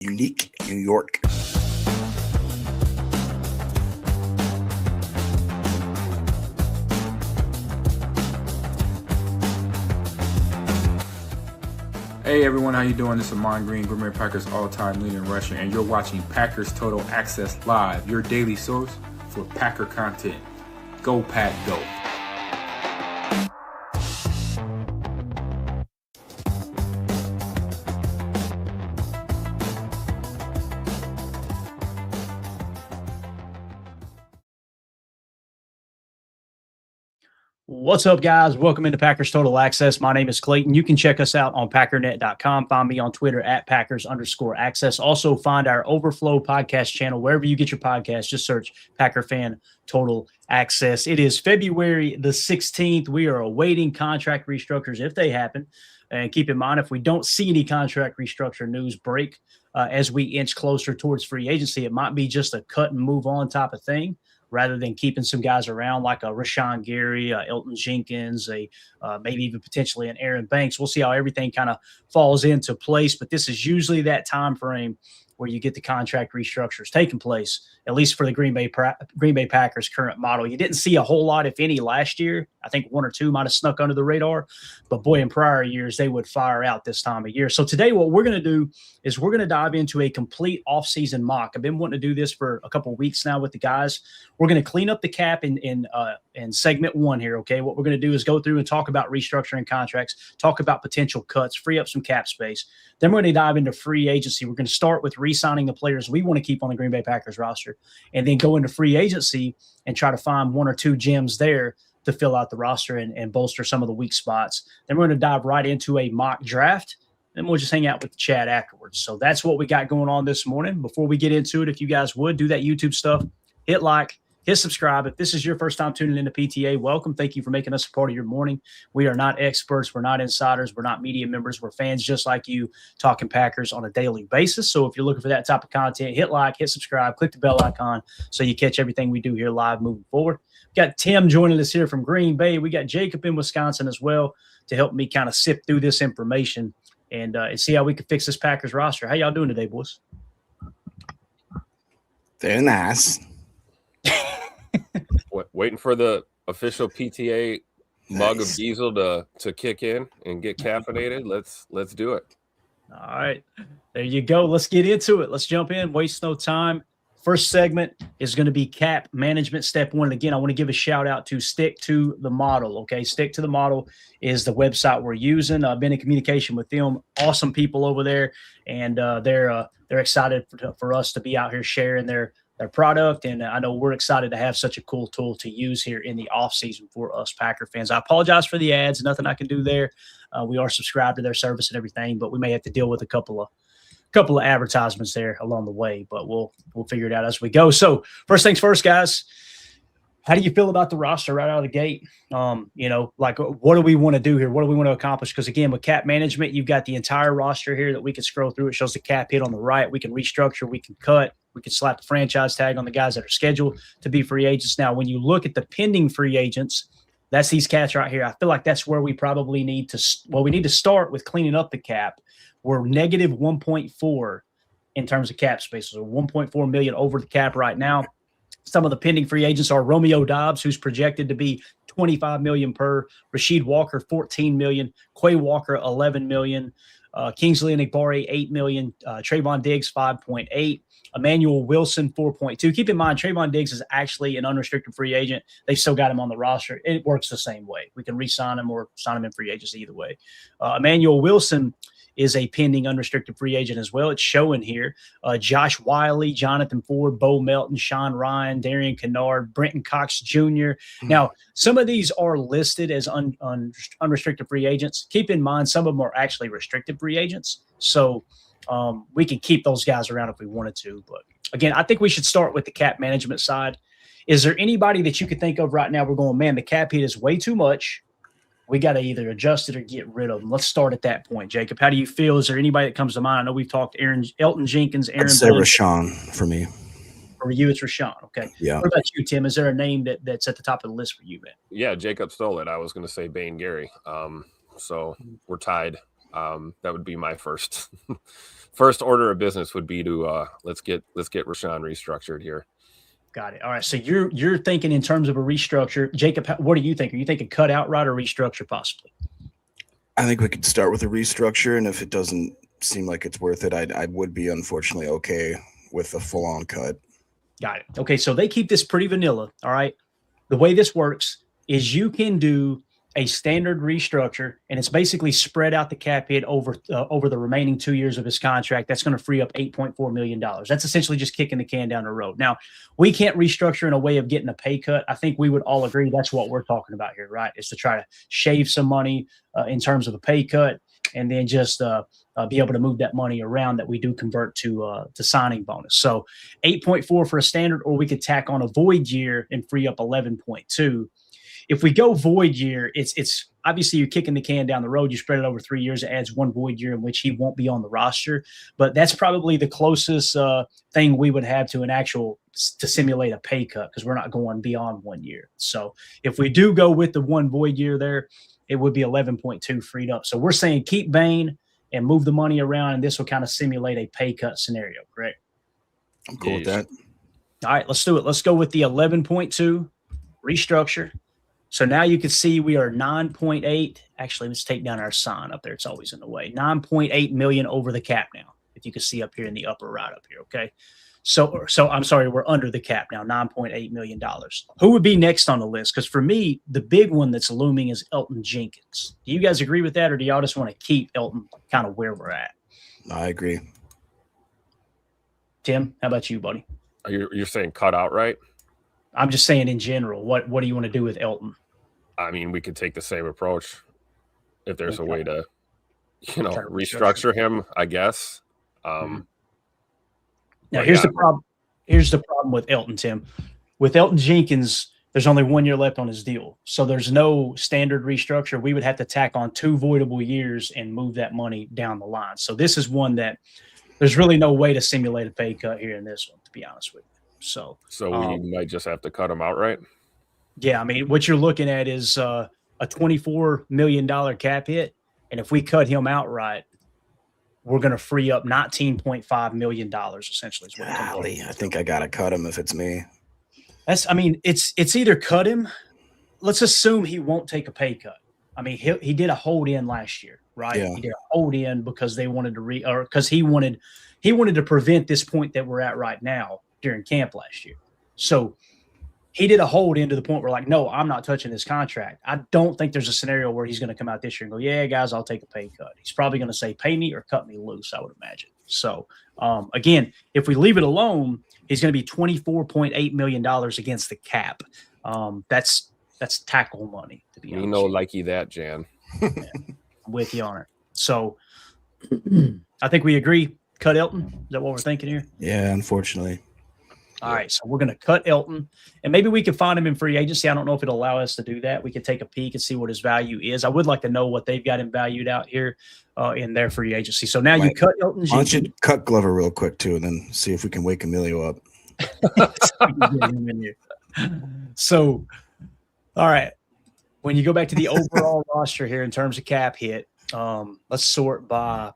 Unique, New York. Hey everyone, how you doing? This is Amon Green, Green Bay Packers all-time leading rusher, and you're watching Packers Total Access Live, your daily source for Packer content. Go Pack, go! What's up, guys? Welcome into Packers Total Access. My name is Clayton. You can check us out on packernet.com. Find me on Twitter at Packers_access. Also find our Overflow podcast channel wherever you get your podcast. Just search Packer Fan Total Access. It is February the 16th. We are awaiting contract restructures if they happen. And keep in mind, if we don't see any contract restructure news break as we inch closer towards free agency, it might be just a cut and move on type of thing, rather than keeping some guys around like a Rashawn Gary, Elgton Jenkins, maybe even potentially an Aaron Banks. We'll see how everything kind of falls into place, but this is usually that time frame where you get the contract restructures taking place, at least for the Green Bay Packers current model. You didn't see a whole lot, if any, last year. I think one or two might have snuck under the radar, but boy, in prior years, they would fire out this time of year. So today what we're going to do is we're going to dive into a complete offseason mock. I've been wanting to do this for a couple of weeks now with the guys. We're going to clean up the cap in segment one here, okay? What we're going to do is go through and talk about restructuring contracts, talk about potential cuts, free up some cap space. Then we're going to dive into free agency. We're going to start with re-signing the players we want to keep on the Green Bay Packers roster, and then go into free agency and try to find one or two gems there to fill out the roster and bolster some of the weak spots. Then we're going to dive right into a mock draft. Then we'll just hang out with the chat afterwards. So that's what we got going on this morning. Before we get into it, if you guys would do that YouTube stuff, hit like, hit subscribe. If this is your first time tuning into PTA, welcome. Thank you for making us a part of your morning. We are not experts. We're not insiders. We're not media members. We're fans just like you, talking Packers on a daily basis. So if you're looking for that type of content, hit like, hit subscribe, click the bell icon so you catch everything we do here live moving forward. We got Tim joining us here from Green Bay. We got Jacob in Wisconsin as well to help me kind of sift through this information and see how we can fix this Packers roster. How y'all doing today, boys? Very nice. Waiting for the official PTA mug of diesel to kick in and get caffeinated. Let's do it. All right, there you go. Let's get into it. Let's jump in. Waste no time. First segment is going to be cap management step one. And again, I want to give a shout out to Stick to the Model. Okay, Stick to the Model is the website we're using. I've been in communication with them. Awesome people over there, and they're excited for us to be out here sharing their product. And I know we're excited to have such a cool tool to use here in the off season for us Packer fans. I apologize for the ads. Nothing I can do there. We are subscribed to their service and everything, but we may have to deal with a couple of advertisements there along the way, but we'll figure it out as we go. So first things first, guys, how do you feel about the roster right out of the gate? Like what do we want to do here? What do we want to accomplish? Because again, with cap management, you've got the entire roster here that we can scroll through. It shows the cap hit on the right. We can restructure, we can cut, we can slap the franchise tag on the guys that are scheduled to be free agents. Now, when you look at the pending free agents, that's these cats right here. I feel like that's where we probably need to start with cleaning up the cap. We're negative 1.4 in terms of cap space. So 1.4 million over the cap right now. Some of the pending free agents are Romeo Doubs, who's projected to be $25 million per, Rasheed Walker, $14 million, Quay Walker, $11 million, Kingsley Enagbare, $8 million, Trayvon Diggs, $5.8, Emmanuel Wilson, $4.2. Keep in mind, Trayvon Diggs is actually an unrestricted free agent. They've still got him on the roster. It works the same way. We can re-sign him or sign him in free agency either way. Emmanuel Wilson is a pending unrestricted free agent as well. It's showing here. Josh Wiley, Jonathan Ford, Bo Melton, Sean Ryan, Darian Kennard, Brenton Cox Jr. Now, some of these are listed as unrestricted free agents. Keep in mind, some of them are actually restricted free agents. So we can keep those guys around if we wanted to. But again, I think we should start with the cap management side. Is there anybody that you could think of right now we're going, man, the cap hit is way too much. We got to either adjust it or get rid of them. Let's start at that point. Jacob, how do you feel? Is there anybody that comes to mind? I know we've talked Elgton Jenkins, Aaron. I'd say Rashawn for me. For you, it's Rashawn. Okay. Yeah. What about you, Tim? Is there a name that's at the top of the list for you, man? Yeah, Jacob stole it. I was going to say Bane Gary. So we're tied That would be my first first order of business would be to let's get Rashawn restructured here. Got it. All right. So you're thinking in terms of a restructure. Jacob, what do you think? Are you thinking cut outright or restructure possibly? I think we could start with a restructure, and if it doesn't seem like it's worth it, I would be unfortunately okay with a full-on cut. Got it. Okay, so they keep this pretty vanilla. All right. The way this works is you can do a standard restructure, and it's basically spread out the cap hit over the remaining 2 years of his contract. That's going to free up $8.4 million. That's essentially just kicking the can down the road. Now, we can't restructure in a way of getting a pay cut. I think we would all agree that's what we're talking about here, right? Is to try to shave some money in terms of a pay cut, and then just be able to move that money around that we do convert to signing bonus. So 8.4 for a standard, or we could tack on a void year and free up 11.2. If we go void year, it's obviously you're kicking the can down the road. You spread it over 3 years. It adds one void year in which he won't be on the roster. But that's probably the closest thing we would have to an actual to simulate a pay cut, because we're not going beyond 1 year. So if we do go with the one void year there, it would be 11.2 freed up. So we're saying keep Bain and move the money around, and this will kind of simulate a pay cut scenario, correct? I'm cool with that. All right, let's do it. Let's go with the 11.2 restructure. So now you can see we are 9.8. Actually, let's take down our sign up there. It's always in the way. 9.8 million over the cap now. If you can see up here in the upper right up here, okay? So I'm sorry, we're under the cap now, $9.8 million. Who would be next on the list? Because for me, the big one that's looming is Elgton Jenkins. Do you guys agree with that, or do y'all just want to keep Elgton kind of where we're at? I agree. Tim, how about you, buddy? You're saying cut outright? I'm just saying in general. What do you want to do with Elgton? I mean, we could take the same approach if there's a way to, restructure him, I guess. Now, here's the problem. Here's the problem with Elgton, Tim. With Elgton Jenkins, there's only 1 year left on his deal. So there's no standard restructure. We would have to tack on 2 voidable years and move that money down the line. So this is one that there's really no way to simulate a pay cut here in this one, to be honest with you. So we might just have to cut him outright. Yeah, I mean, what you're looking at is a $24 million cap hit. And if we cut him outright, we're going to free up $19.5 million, essentially. Is what Golly, I think I got to cut him if it's me. It's either cut him. Let's assume he won't take a pay cut. I mean, he did a hold in last year, right? Yeah. He did a hold in because they wanted to because he wanted to prevent this point that we're at right now during camp last year. So he did a hold in to the point where, like, no, I'm not touching this contract. I don't think there's a scenario where he's going to come out this year and go, yeah, guys, I'll take a pay cut. He's probably going to say pay me or cut me loose, I would imagine. So, again, if we leave it alone, he's going to be $24.8 million against the cap. That's tackle money, to be honest. We know likey that, Jan. Yeah, I'm with you on it. So I think we agree. Cut Elgton. Is that what we're thinking here? Yeah, unfortunately. All right, so we're going to cut Elgton, and maybe we can find him in free agency. I don't know if it'll allow us to do that. We could take a peek and see what his value is. I would like to know what they've got him valued out here in their free agency. So now you cut Elgton. Why don't you cut Glover real quick, too, and then see if we can wake Emilio up. So, all right, when you go back to the overall roster here in terms of cap hit, let's sort by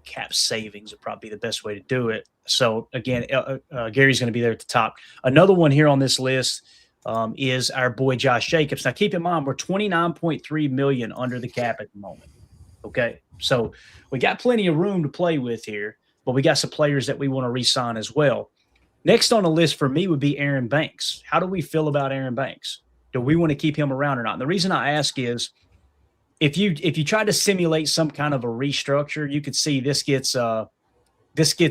cap savings would probably be the best way to do it. So again, Gary's going to be there at the top. Another one here on this list is our boy Josh Jacobs. Now keep in mind, we're 29.3 million under the cap at the moment. Okay. So we got plenty of room to play with here, but we got some players that we want to re-sign as well. Next on the list for me would be Aaron Banks. How do we feel about Aaron Banks? Do we want to keep him around or not? And the reason I ask is, if you try to simulate some kind of a restructure, you could see this gets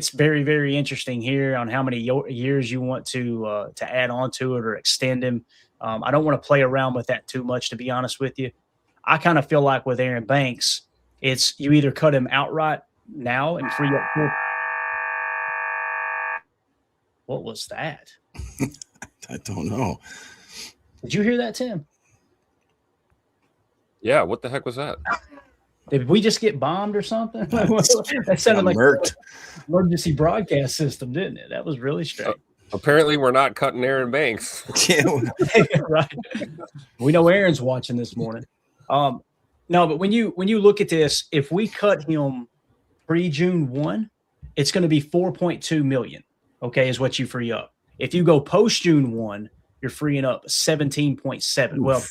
very, very interesting here on how many years you want to add on to it or extend him. I don't want to play around with that too much, to be honest with you. I kind of feel like with Aaron Banks, it's you either cut him outright now and free up. What was that? I don't know. Did you hear that, Tim? Yeah, what the heck was that? Did we just get bombed or something? That sounded like an emergency broadcast system, didn't it? That was really strange. Apparently, we're not cutting Aaron Banks. Right. We know Aaron's watching this morning. Now, No, but when you look at this, if we cut him pre-June 1, it's going to be 4.2 million. Okay, is what you free up. If you go post-June 1, you're freeing up 17.7. Well,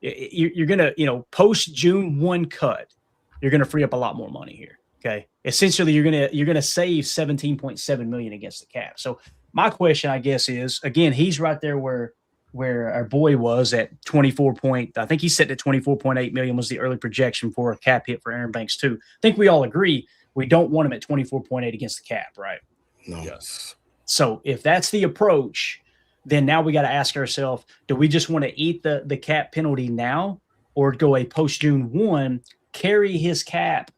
you're going to, post-June 1 cut, you're going to free up a lot more money here. Okay. Essentially, you're going to save 17.7 million against the cap. So my question, I guess, is, again, he's right there where our boy was at 24 point. I think he's set at 24.8 million was the early projection for a cap hit for Aaron Banks too. I think we all agree we don't want him at 24.8 against the cap, right? No. Yes. So if that's the approach, then now we got to ask ourselves, do we just want to eat the cap penalty now, or go a post June 1, carry his cap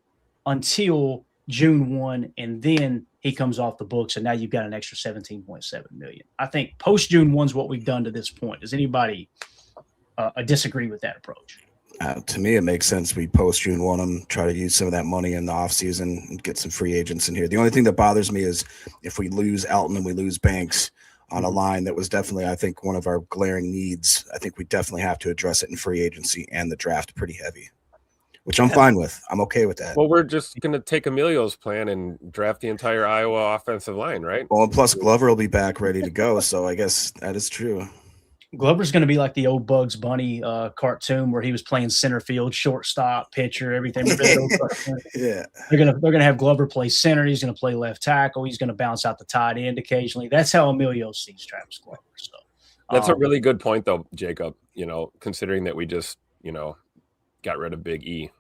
until June 1, and then he comes off the books, and now you've got an extra 17.7 million. I think post June 1 is what we've done to this point. Does anybody disagree with that approach? To me, it makes sense. We post June 1 try to use some of that money in the offseason and get some free agents in here. The only thing that bothers me is if we lose Elgton and we lose Banks on a line that was definitely, I think, one of our glaring needs. I think we definitely have to address it in free agency and the draft pretty heavy, which I'm fine with. I'm okay with that. Well, we're just going to take Emilio's plan and draft the entire Iowa offensive line, right? Well, and plus Glover will be back ready to go, so I guess that is true. Glover's going to be like the old Bugs Bunny cartoon where he was playing center field, shortstop, pitcher, everything. Yeah, they're gonna have Glover play center. He's going to play left tackle. He's going to bounce out the tight end occasionally. That's how Emilio sees Travis Glover. So that's a really good point, though, Jacob. Considering that we just got rid of Big E.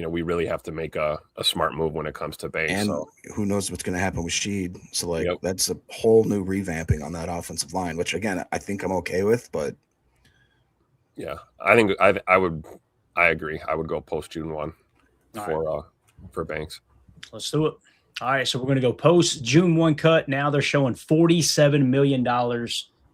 We really have to make a smart move when it comes to Banks. And who knows what's going to happen with Sheed. So, that's a whole new revamping on that offensive line, which, again, I think I'm okay with. But, yeah, I think I agree. I would go post-June 1 for Banks. Let's do it. All right, so we're going to go post-June 1 cut. Now they're showing $47 million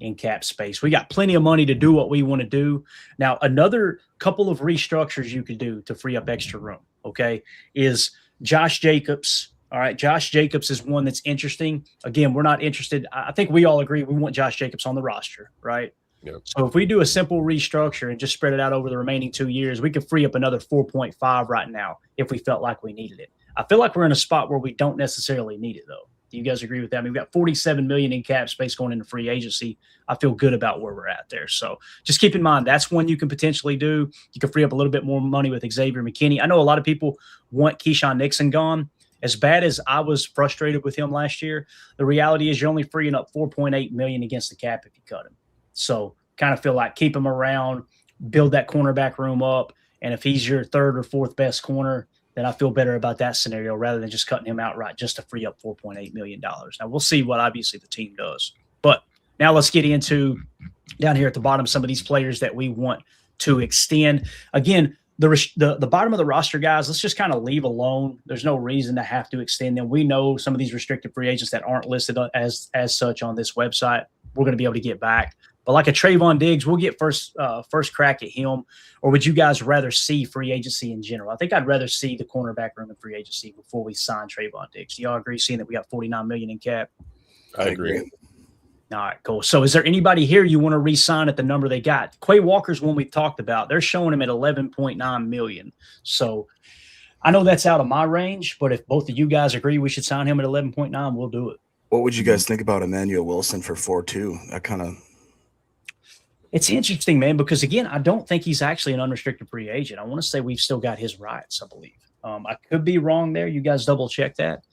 in cap space. We got plenty of money to do what we want to do. Now, another couple of restructures you could do to free up extra room, okay, is Josh Jacobs. All right, Josh Jacobs is one that's interesting. Again, we're not interested. I think we all agree we want Josh Jacobs on the roster, right? Yep. So if we do a simple restructure and just spread it out over the remaining 2 years, we could free up another 4.5 right now if we felt like we needed it. I feel like we're in a spot where we don't necessarily need it, though. Do you guys agree with that? I mean, we've got $47 million in cap space going into free agency. I feel good about where we're at there. So just keep in mind, that's one you can potentially do. You can free up a little bit more money with Xavier McKinney. I know a lot of people want Keyshawn Nixon gone. As bad as I was frustrated with him last year, the reality is you're only freeing up $4.8 million against the cap if you cut him. So kind of feel like keep him around, build that cornerback room up, and if he's your third or fourth best corner, then I feel better about that scenario rather than just cutting him outright just to free up $4.8 million. Now, we'll see what obviously the team does. But now let's get into down here at the bottom some of these players that we want to extend. Again, the bottom of the roster guys, let's just kind of leave alone. There's no reason to have to extend them. We know some of these restricted free agents that aren't listed as such on this website, we're going to be able to get back. But like a Trayvon Diggs, we'll get first crack at him. Or would you guys rather see free agency in general? I think I'd rather see the cornerback room in free agency before we sign Trayvon Diggs. Do y'all agree, seeing that we got $49 million in cap? I agree. All right, cool. So is there anybody here you want to re-sign at the number they got? Quay Walker's one we talked about. They're showing him at $11.9 million. So I know that's out of my range, but if both of you guys agree we should sign him at 11.9, we'll do it. What would you guys think about Emmanuel Wilson for 4.2? That kind of... It's interesting, man, because, again, I don't think he's actually an unrestricted free agent. I want to say we've still got his rights, I believe. I could be wrong there. You guys double-check that.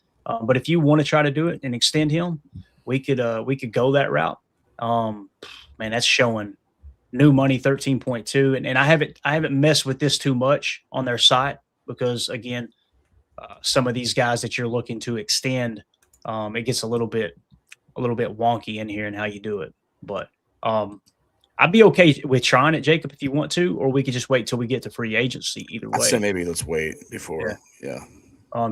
But if you want to try to do it and extend him, we could go that route. Man, that's showing new money 13.2, and I haven't messed with this too much on their site because, again, some of these guys that you're looking to extend, it gets a little bit wonky in here and how you do it. But I'd be okay with trying it, Jacob, if you want to, or we could just wait till we get to free agency. Either way, I say maybe let's wait before. Yeah.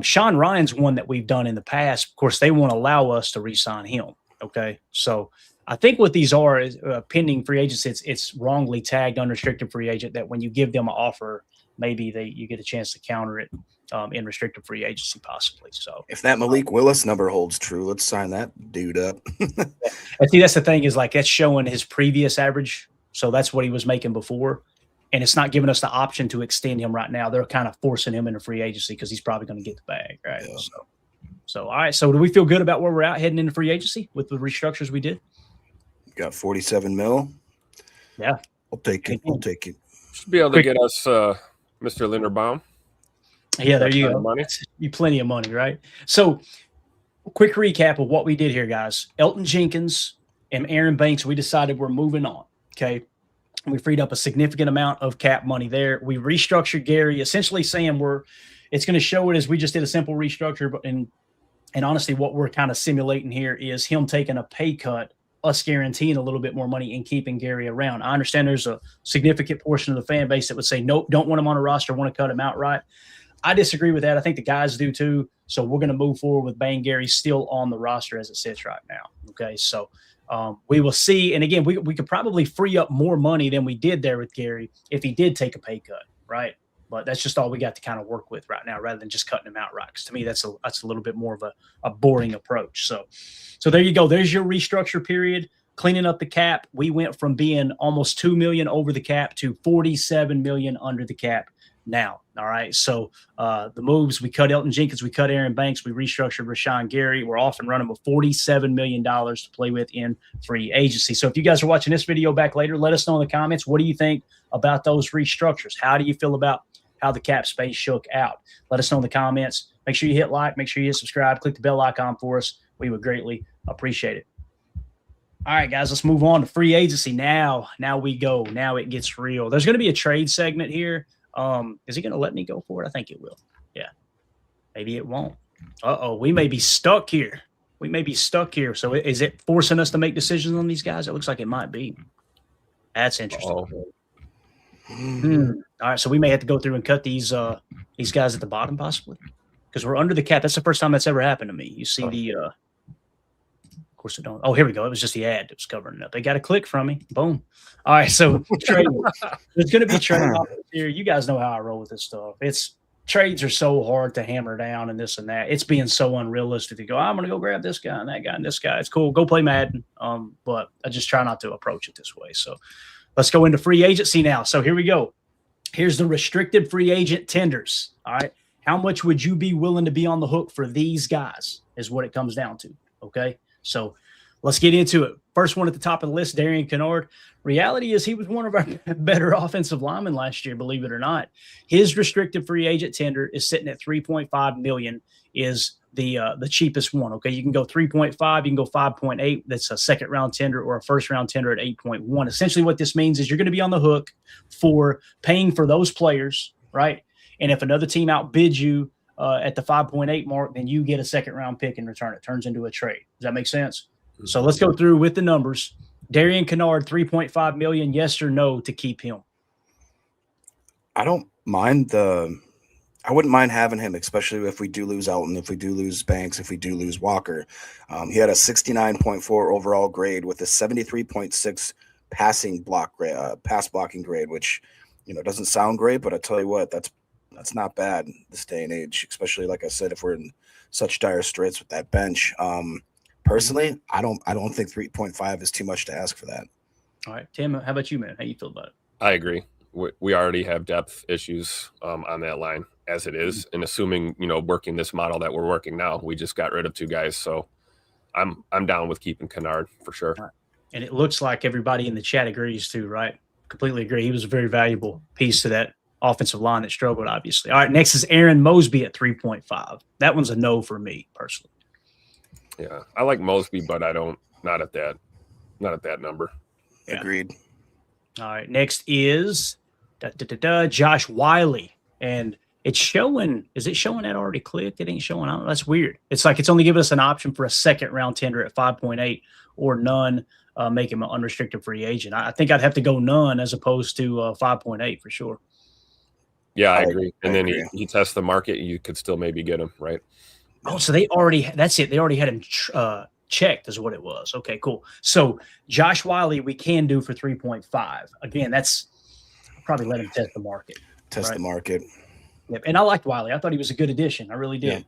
Sean Ryan's one that we've done in the past. Of course, they won't allow us to re-sign him. Okay, so I think what these are is pending free agents. It's wrongly tagged unrestricted free agent. That when you give them an offer, maybe you get a chance to counter it in restricted free agency, possibly. So if that Malik Willis number holds true, let's sign that dude up. I see that's the thing is like that's showing his previous average. So that's what he was making before. and it's not giving us the option to extend him right now. They're kind of forcing him into free agency because he's probably going to get the bag, right? Yeah. So, all right. So, do we feel good about where we're at heading into free agency with the restructures we did? Got 47 mil. Yeah, I'll take it. I'll take it. Should be able to get us Mr. Linderbaum. Yeah, there you go. Money. You plenty of money, right? So, quick recap of what we did here, guys. Elgton Jenkins and Aaron Banks, we decided we're moving on. Okay. We freed up a significant amount of cap money there. We restructured Gary, essentially saying it's going to show it as we just did a simple restructure. But and honestly, what we're kind of simulating here is him taking a pay cut, us guaranteeing a little bit more money and keeping Gary around. I understand there's a significant portion of the fan base that would say, nope, don't want him on a roster, want to cut him outright. I disagree with that. I think the guys do too. So we're going to move forward with Bang Gary still on the roster as it sits right now. Okay. So we will see. And again, we could probably free up more money than we did there with Gary if he did take a pay cut. Right. But that's just all we got to kind of work with right now rather than just cutting him outright. Because to me, that's a little bit more of a boring approach. So there you go. There's your restructure period. Cleaning up the cap. We went from being almost $2 million over the cap to $47 million under the cap now. All right. So the moves, we cut Elgton Jenkins, we cut Aaron Banks, we restructured Rashawn Gary. We're off and running with $47 million to play with in free agency. So if you guys are watching this video back later, let us know in the comments. What do you think about those restructures? How do you feel about how the cap space shook out? Let us know in the comments. Make sure you hit like, make sure you hit subscribe, click the bell icon for us. We would greatly appreciate it. All right, guys, let's move on to free agency. Now we go. Now it gets real. There's going to be a trade segment here. Is he going to let me go for it? I think it will. Yeah. Maybe it won't. We may be stuck here. So is it forcing us to make decisions on these guys? It looks like it might be. That's interesting. All right, so we may have to go through and cut these guys at the bottom possibly because we're under the cap. That's the first time that's ever happened to me. You see of course it don't. Oh, here we go. It was just the ad that was covering it up. They got a click from me. Boom. All right, so trade. There's going to be trade offers here. You guys know how I roll with this stuff. Trades are so hard to hammer down and this and that. It's being so unrealistic to go, I'm going to go grab this guy and that guy and this guy. It's cool. Go play Madden. But I just try not to approach it this way. So let's go into free agency now. So here we go. Here's the restricted free agent tenders. All right. How much would you be willing to be on the hook for these guys is what it comes down to. Okay. So let's get into it. First one at the top of the list, Darian Kinnard. Reality is he was one of our better offensive linemen last year, believe it or not. His restricted free agent tender is sitting at $3.5 million, is the cheapest one. Okay, you can go 3.5, you can go 5.8. That's a second round tender or a first round tender at 8.1. Essentially what this means is you're going to be on the hook for paying for those players, right? And if another team outbids you at the 5.8 mark, then you get a second round pick in return. It turns into a trade. Does that make sense? So let's go through with the numbers. Darian Kinnard, $3.5 million, yes or no to keep him? I don't mind I wouldn't mind having him, especially if we do lose Elgton, if we do lose Banks, if we do lose Walker. He had a 69.4 overall grade with a 73.6 pass blocking grade, which doesn't sound great, but I tell you what, that's not bad this day and age, especially like I said, if we're in such dire straits with that bench. Personally, I don't think 3.5 is too much to ask for that. All right, Tim, how about you, man? How you feel about it? I agree. We already have depth issues on that line as it is, and assuming working this model that we're working now, we just got rid of two guys, so I'm down with keeping Kinnard for sure. Right. And it looks like everybody in the chat agrees too, right? Completely agree. He was a very valuable piece to that offensive line that struggled, obviously. All right, next is Aaron Mosby at 3.5. That one's a no for me personally. Yeah, I like Mosby, but not at that number. Yeah. Agreed. All right, next is Josh Wiley, and it's showing. Is it showing that already clicked? It ain't showing. I don't know. That's weird. It's like it's only giving us an option for a second round tender at 5.8 or none. Make him an unrestricted free agent. I think I'd have to go none as opposed to 5.8 for sure. Yeah, I agree. And then he tests the market. You could still maybe get him, right? Oh, so that's it. They already had him checked is what it was. Okay, cool. So Josh Wiley, we can do for 3.5. Again, I'll probably let him test the market. The market. Yep. And I liked Wiley. I thought he was a good addition. I really did.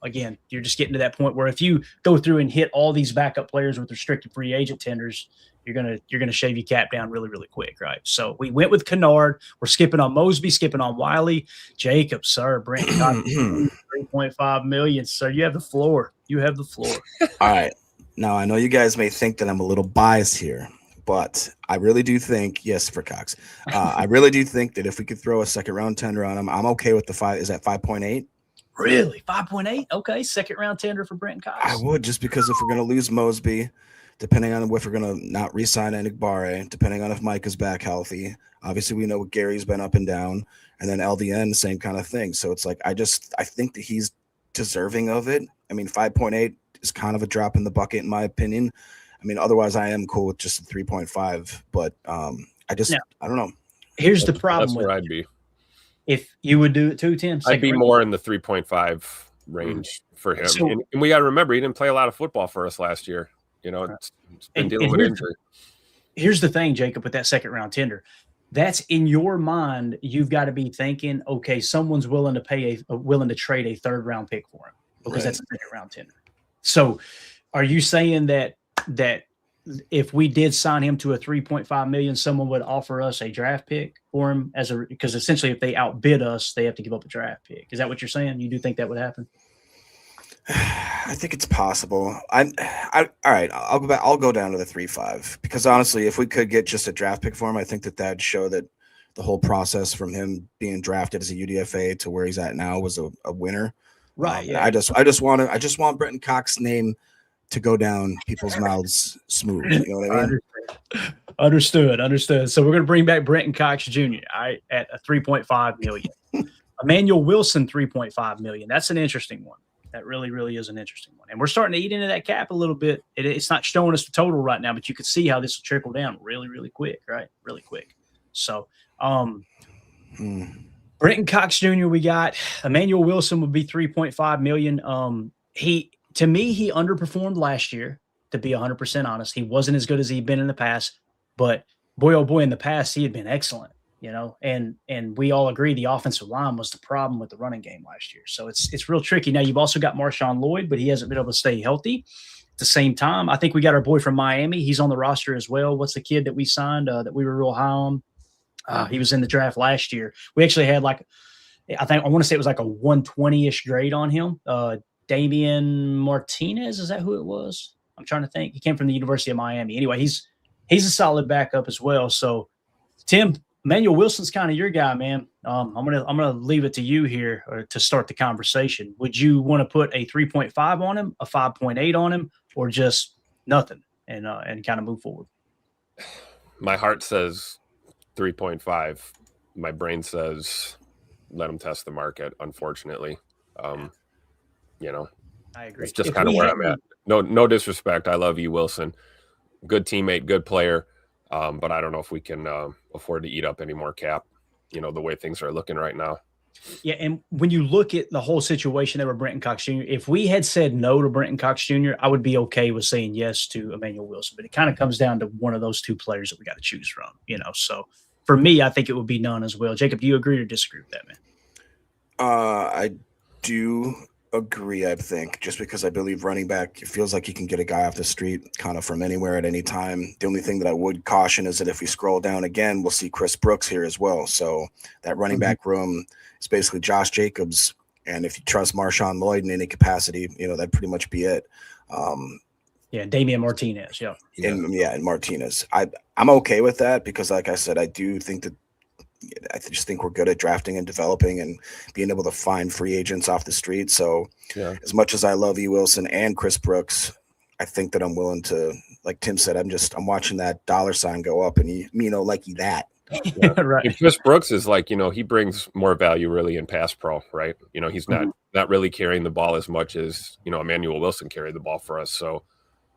Again, you're just getting to that point where if you go through and hit all these backup players with restricted free agent tenders, you're gonna shave your cap down really, really quick, right? So we went with Kennard. We're skipping on Mosby, skipping on Wiley, Jacobs, sir, Brent, $3.5 million, sir. You have the floor. You have the floor. All right. Now I know you guys may think that I'm a little biased here, but I really do think, yes, for Cox, I really do think that if we could throw a second round tender on him, I'm okay with the 5. Is that 5.8? Really? 5.8? Okay. Second round tender for Brent Cox. I would, just because if we're going to lose Mosby, depending on if we're going to not re-sign Enigbare, depending on if Mike is back healthy. Obviously, we know Gary's been up and down, and then LDN, same kind of thing. So it's like I think that he's deserving of it. I mean, 5.8 is kind of a drop in the bucket, in my opinion. I mean, otherwise, I am cool with just a 3.5, but I don't know. Here's the problem. That's where I'd be. If you would do it too, Tim? I'd be more in the 3.5 range for him. So, and we got to remember, he didn't play a lot of football for us last year. You know, it's been dealing with injury. Here's the thing, Jacob, with that second round tender. That's in your mind. You've got to be thinking, okay, someone's willing to trade a third round pick for him because that's a second round tender. So are you saying that if we did sign him to a 3.5 million, someone would offer us a draft pick for him because essentially if they outbid us, they have to give up a draft pick. Is that what you're saying? You do think that would happen? I think it's possible. All right. I'll go back. I'll go down to the 3.5 because honestly, if we could get just a draft pick for him, I think that'd show that the whole process from him being drafted as a UDFA to where he's at now was a winner. Right. Yeah. I just want Brenton Cox's name to go down people's mouths smooth. You know what I mean? Understood. So we're going to bring back Brenton Cox Jr. At a 3.5 million. Emmanuel Wilson, 3.5 million. That's an interesting one. That really, really is an interesting one. And we're starting to eat into that cap a little bit. It's not showing us the total right now, but you can see how this will trickle down really, really quick, right? Really quick. So Brenton Cox Jr. we got. Emmanuel Wilson would be 3.5 million. To me, he underperformed last year, to be 100% honest. He wasn't as good as he'd been in the past, but boy, oh boy, in the past, he had been excellent, you know, and we all agree the offensive line was the problem with the running game last year. So it's real tricky. Now, you've also got Marshawn Lloyd, but he hasn't been able to stay healthy. At the same time, I think we got our boy from Miami. He's on the roster as well. What's the kid that we signed that we were real high on? He was in the draft last year. We actually had I want to say it was like a 120-ish grade on him. Damian Martinez, is that who it was? I'm trying to think. He came from the University of Miami. Anyway, he's a solid backup as well. So, Tim, Emmanuel Wilson's kind of your guy, man. I'm gonna leave it to you here to start the conversation. Would you want to put a 3.5 on him, a 5.8 on him, or just nothing and kind of move forward? My heart says 3.5. My brain says let him test the market. Unfortunately. You know, I agree. It's just kind of where I'm at. No disrespect. I love you, Wilson. Good teammate, good player. But I don't know if we can afford to eat up any more cap, you know, the way things are looking right now. Yeah, and when you look at the whole situation there with Brenton Cox Jr., if we had said no to Brenton Cox Jr., I would be okay with saying yes to Emmanuel Wilson. But it kind of comes down to one of those two players that we got to choose from, you know. So for me, I think it would be none as well. Jacob, do you agree or disagree with that, man? I do agree, I think, just because I believe running back, it feels like you can get a guy off the street kind of from anywhere at any time. The only thing that I would caution is that if we scroll down again, we'll see Chris Brooks here as well. So that running back room is basically Josh Jacobs. And if you trust Marshawn Lloyd in any capacity, you know, that'd pretty much be it. Damian Martinez. Yeah. And Martinez. I'm okay with that because, like I said, I just think we're good at drafting and developing and being able to find free agents off the street. So as much as I love E. Wilson and Chris Brooks, I think that I'm willing to, like Tim said, I'm watching that dollar sign go up and that. Yeah. Right. And Chris Brooks is like, you know, he brings more value really in pass pro, right? You know, he's not really carrying the ball as much as, you know, Emmanuel Wilson carried the ball for us. So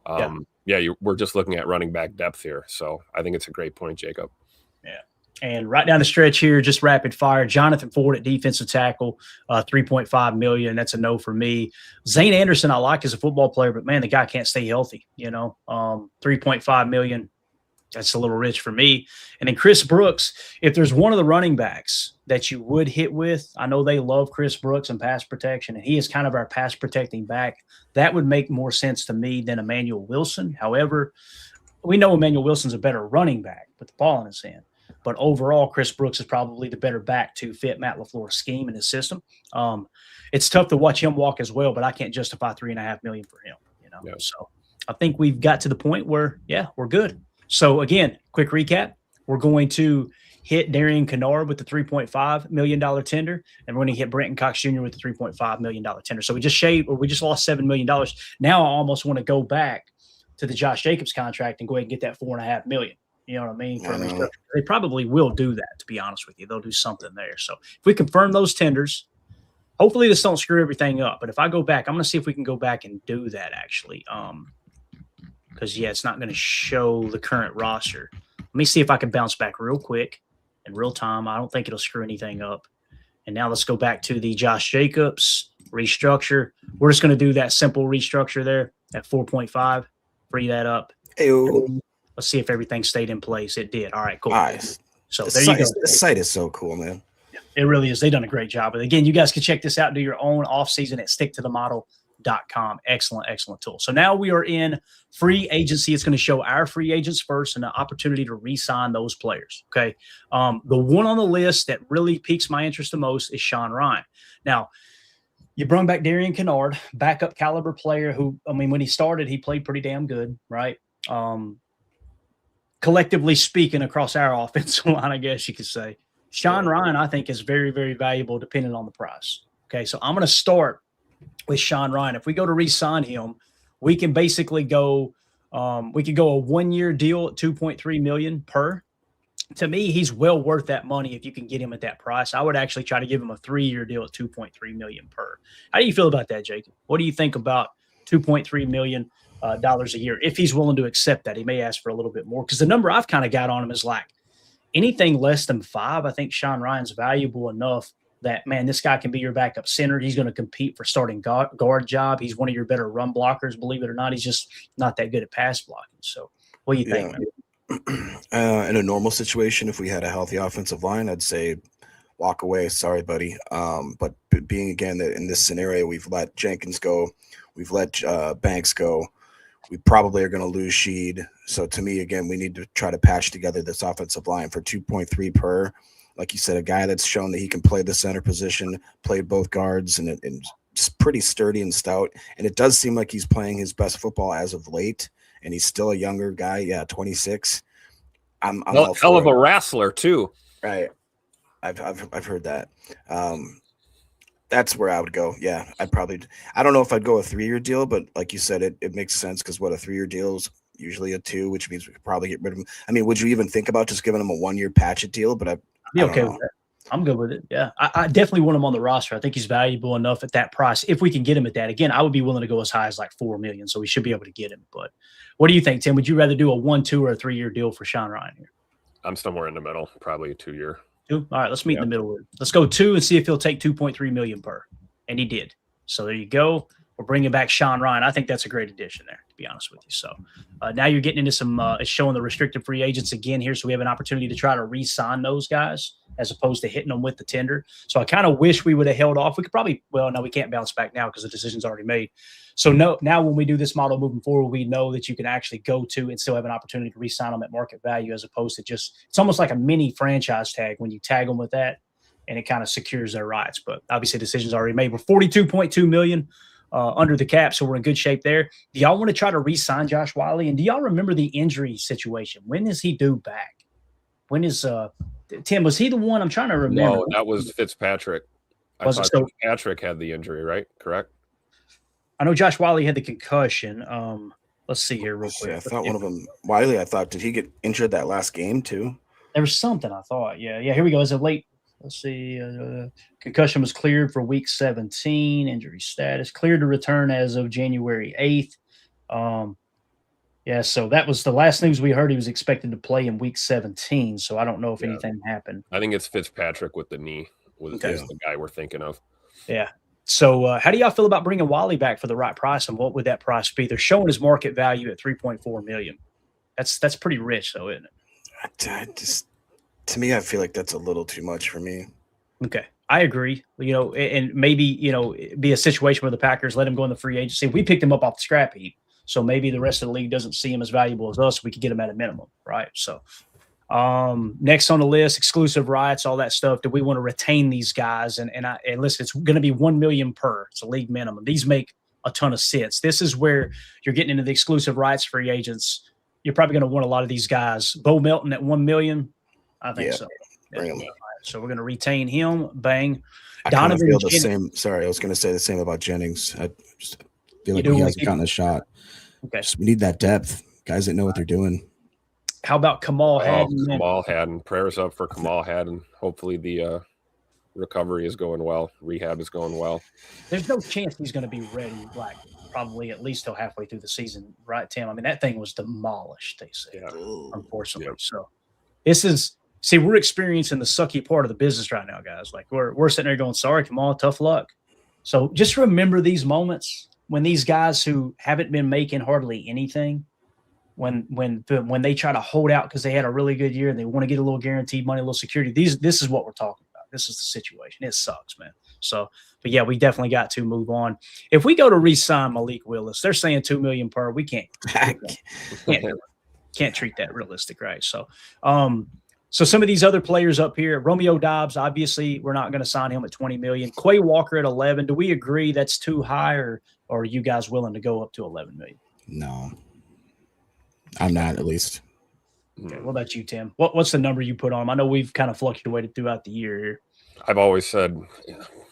we're just looking at running back depth here. So I think it's a great point, Jacob. Yeah. And right down the stretch here, just rapid fire. Jonathan Ford at defensive tackle, 3.5 million. That's a no for me. Zane Anderson, I like as a football player, but man, the guy can't stay healthy. You know, 3.5 million. That's a little rich for me. And then Chris Brooks, if there's one of the running backs that you would hit with, I know they love Chris Brooks and pass protection, and he is kind of our pass protecting back. That would make more sense to me than Emmanuel Wilson. However, we know Emmanuel Wilson's a better running back with the ball in his hand. But overall, Chris Brooks is probably the better back to fit Matt LaFleur's scheme and his system. It's tough to watch him walk as well, but I can't justify $3.5 million for him. Yeah. So I think we've got to the point where, we're good. So again, quick recap: we're going to hit Darian Kennard with the $3.5 million tender, and we're going to hit Brenton Cox Jr. with the $3.5 million tender. So we just lost $7 million. Now I almost want to go back to the Josh Jacobs contract and go ahead and get that $4.5 million. You know what I mean? They probably will do that, to be honest with you. They'll do something there. So if we confirm those tenders, hopefully this don't screw everything up. But if I go back, I'm going to see if we can go back and do that actually. Because, it's not going to show the current roster. Let me see if I can bounce back real quick in real time. I don't think it'll screw anything up. And now let's go back to the Josh Jacobs restructure. We're just going to do that simple restructure there at 4.5. Free that up. Ew. Let's see if everything stayed in place. It did. All right, cool. Nice. So The there you go. site is so cool, man. It really is. They've done a great job. But again, you guys can check this out, do your own offseason at sticktothemodel.com. Excellent tool. So now we are in free agency. It's going to show our free agents first and an opportunity to re-sign those players. Okay. The one on the list that really piques my interest the most is Sean Ryan. Now, you brought back Darian Kennard, backup caliber player who, when he started, he played pretty damn good, right? Collectively speaking, across our offensive line, I guess you could say. Sean Ryan, I think, is very, very valuable depending on the price. Okay, so I'm going to start with Sean Ryan. If we go to re-sign him, we can basically go we could go a 1-year deal at $2.3 million per. To me, he's well worth that money if you can get him at that price. I would actually try to give him a 3-year deal at $2.3 million per. How do you feel about that, Jacob? What do you think about $2.3 million a year? If he's willing to accept that, he may ask for a little bit more, because the number I've kind of got on him is like anything less than 5. I think Sean Ryan's valuable enough that, man, this guy can be your backup center. He's going to compete for starting guard job. He's one of your better run blockers, believe it or not. He's just not that good at pass blocking. So what do you think, man? In a normal situation, if we had a healthy offensive line, I'd say walk away. Sorry, buddy. But being, again, that in this scenario, we've let Jenkins go. We've let Banks go. We probably are going to lose Sheed. So to me, again, we need to try to patch together this offensive line for 2.3 per. Like you said, a guy that's shown that he can play the center position, played both guards, and it's pretty sturdy and stout. And it does seem like he's playing his best football as of late. And he's still a younger guy. 26. I'm all for hell of it. a wrestler too. Right. I've heard that. That's where I would go. Yeah, I don't know if I'd go a 3-year deal, but like you said, it makes sense, because what a 3-year deal is usually a 2, which means we could probably get rid of him. Would you even think about just giving him a 1-year patch it deal? But I'd be okay with that. I'm good with it. Yeah, I definitely want him on the roster. I think he's valuable enough at that price. If we can get him at that, again, I would be willing to go as high as like $4 million. So we should be able to get him. But what do you think, Tim? Would you rather do a 1, 2, or a 3-year deal for Sean Ryan here? I'm somewhere in the middle, probably a 2-year. 2? All right, let's meet in the middle. Let's go 2 and see if he'll take $2.3 million per. And he did. So there you go. We're bringing back Sean Ryan. I think that's a great addition there, to be honest with you. So now you're getting into some it's showing the restricted free agents again here. So we have an opportunity to try to re-sign those guys as opposed to hitting them with the tender. So I kind of wish we would have held off. We could probably, no, we can't bounce back now because the decision's already made. So now when we do this model moving forward, we know that you can actually go to and still have an opportunity to re-sign them at market value, as opposed to just, it's almost like a mini franchise tag when you tag them with that, and it kind of secures their rights. But obviously decision's already made. We're $42.2 million under the cap, so we're in good shape there. Do y'all want to try to re-sign Josh Wiley? And do y'all remember the injury situation? When is he due back? When is Tim, was he the one? I'm trying to remember. No, that was Fitzpatrick. I thought Fitzpatrick had the injury, right? Correct? I know Josh Wiley had the concussion. Let's see here real quick. I thought one of them, Wiley, did he get injured that last game too? There was something, I thought. Yeah, here we go. Is it late? Let's see. Concussion was cleared for week 17. Injury status cleared to return as of January 8th. So that was the last news we heard. He was expected to play in week 17. So I don't know if anything happened. I think it's Fitzpatrick with the knee. Is the guy we're thinking of. Yeah. So how do y'all feel about bringing Wiley back for the right price, and what would that price be? They're showing his market value at $3.4 million. That's pretty rich, though, isn't it? To me, I feel like that's a little too much for me. Okay, I agree. And maybe be a situation where the Packers let him go in the free agency. We picked him up off the scrap heap, so maybe the rest of the league doesn't see him as valuable as us. We could get him at a minimum, right? So, next on the list, exclusive rights, all that stuff. Do we want to retain these guys? And listen, it's going to be $1 million per. It's a league minimum. These make a ton of sense. This is where you're getting into the exclusive rights free agents. You're probably going to want a lot of these guys. Bo Melton at $1 million, I think so. So we're going to retain him. Bang. I kind of feel the same. Sorry, I was going to say the same about Jennings. I just feel like he hasn't gotten a shot. Okay. We need that depth. Guys that know what they're doing. How about Kamal Hadden? Kamal Hadden. Prayers up for Kamal Hadden. Hopefully the recovery is going well. Rehab is going well. There's no chance he's going to be ready, probably at least till halfway through the season, right, Tim? I mean, that thing was demolished, they say, unfortunately. Yep. So this is – see, we're experiencing the sucky part of the business right now, guys. Like, we're sitting there going, sorry, Kamal, tough luck. So just remember these moments when these guys who haven't been making hardly anything, when they try to hold out because they had a really good year and they want to get a little guaranteed money, a little security. This is what we're talking about. This is the situation. It sucks, man. So, but yeah, we definitely got to move on. If we go to re-sign Malik Willis, they're saying $2 million per. We can't treat that realistic, right? So, so some of these other players up here, Romeo Dobbs, obviously we're not going to sign him at $20 million. Quay Walker at 11. Do we agree that's too high, or are you guys willing to go up to $11 million? No, I'm not, at least. Okay, what about you, Tim? What's the number you put on him? I know we've kind of fluctuated throughout the year here. I've always said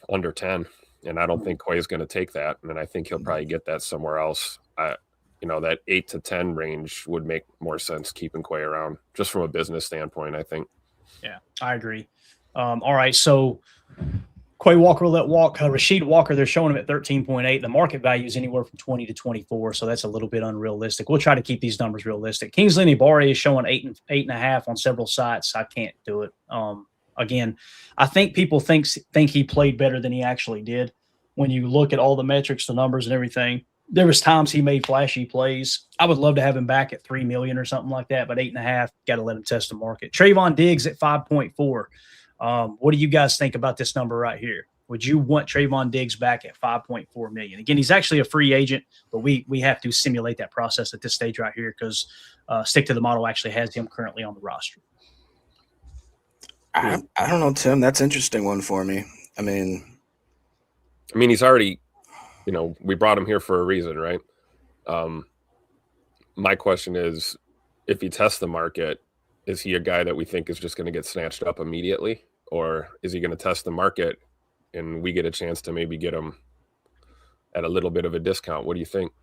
under 10, and I don't think Quay is going to take that, and I think he'll probably get that somewhere else. That 8 to 10 range would make more sense keeping Quay around, just from a business standpoint, I think. Yeah, I agree. All right, so Quay Walker will let walk. Rasheed Walker, they're showing him at 13.8. The market value is anywhere from 20 to 24, so that's a little bit unrealistic. We'll try to keep these numbers realistic. Kingsley Nibari is showing 8.5 on several sites. I can't do it. Again, I think people think he played better than he actually did. When you look at all the metrics, the numbers, and everything, there was times he made flashy plays. I would love to have him back at $3 million or something like that, but 8.5, got to let him test the market. Trayvon Diggs at 5.4. What do you guys think about this number right here? Would you want Trayvon Diggs back at $5.4 million? Again, he's actually a free agent, but we have to simulate that process at this stage right here because Stick to the Model actually has him currently on the roster. I don't know, Tim. That's an interesting one for me. I mean, he's already, we brought him here for a reason, right? My question is, if he tests the market, is he a guy that we think is just going to get snatched up immediately? Or is he going to test the market and we get a chance to maybe get him at a little bit of a discount? What do you think?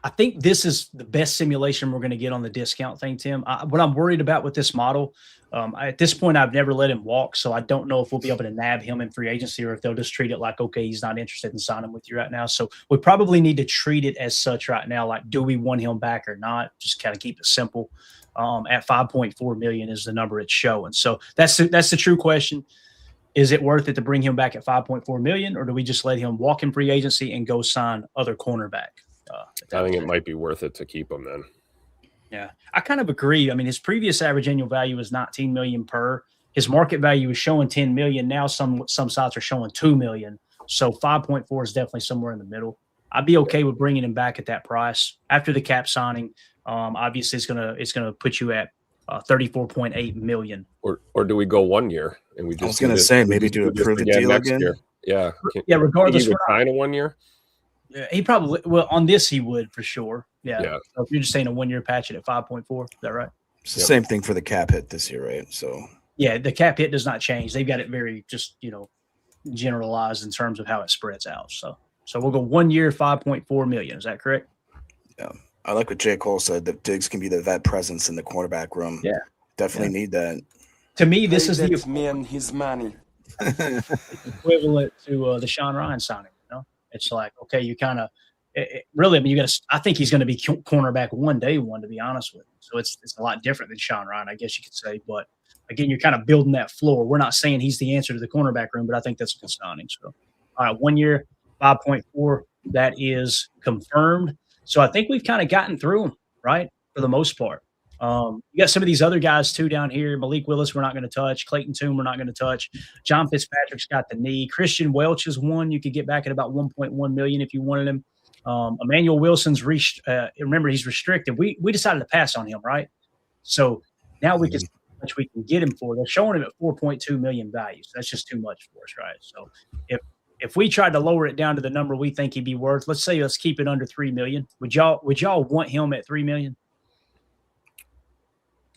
I think this is the best simulation we're going to get on the discount thing, Tim. What I'm worried about with this model, at this point, I've never let him walk, so I don't know if we'll be able to nab him in free agency or if they'll just treat it like, okay, he's not interested in signing with you right now. So we probably need to treat it as such right now, like, do we want him back or not? Just kind of keep it simple. At $5.4 million is the number it's showing. So that's the true question. Is it worth it to bring him back at $5.4 million, or do we just let him walk in free agency and go sign other cornerback? I think it might be worth it to keep him then. Yeah, I kind of agree. I mean, his previous average annual value was $19 million per. His market value is showing $10 million. Now some sites are showing $2 million. So 5.4 is definitely somewhere in the middle. I'd be okay with bringing him back at that price after the cap signing. Obviously, it's gonna put you at $34.8 million. Or do we go 1 year and we just? I was gonna say maybe do a prove it deal again. Year. Yeah. Regardless, we're sign a 1 year. Yeah, he probably on this he would for sure. Yeah. So if you're just saying a 1 year patch it at 5.4, is that right? It's the same thing for the cap hit this year, right? So yeah, the cap hit does not change. They've got it very just generalized in terms of how it spreads out. So we'll go 1 year, $5.4 million. Is that correct? Yeah. I like what J. Cole said, that Diggs can be the vet presence in the cornerback room. Yeah. Definitely need that. To me, this is the man his money. equivalent to the Sean Ryan signing. It's like, okay, you kind of really, I mean, I think he's going to be cornerback day one, to be honest with you. So it's a lot different than Sean Ryan, I guess you could say. But again, you're kind of building that floor. We're not saying he's the answer to the cornerback room, but I think that's a good signing. So, all right, 1 year, 5.4, that is confirmed. So I think we've kind of gotten through them, right, for the most part. You got some of these other guys too down here. Malik Willis, we're not going to touch. Clayton Tune, we're not going to touch. John Fitzpatrick's got the knee. Christian Welch is one you could get back at about 1.1 million if you wanted him. Emmanuel Wilson's remember he's restricted. We decided to pass on him, right? So now we can see how much we can get him for. They're showing him at 4.2 million value. So that's just too much for us, right? So if we tried to lower it down to the number we think he'd be worth, let's keep it under 3 million. Would y'all want him at 3 million?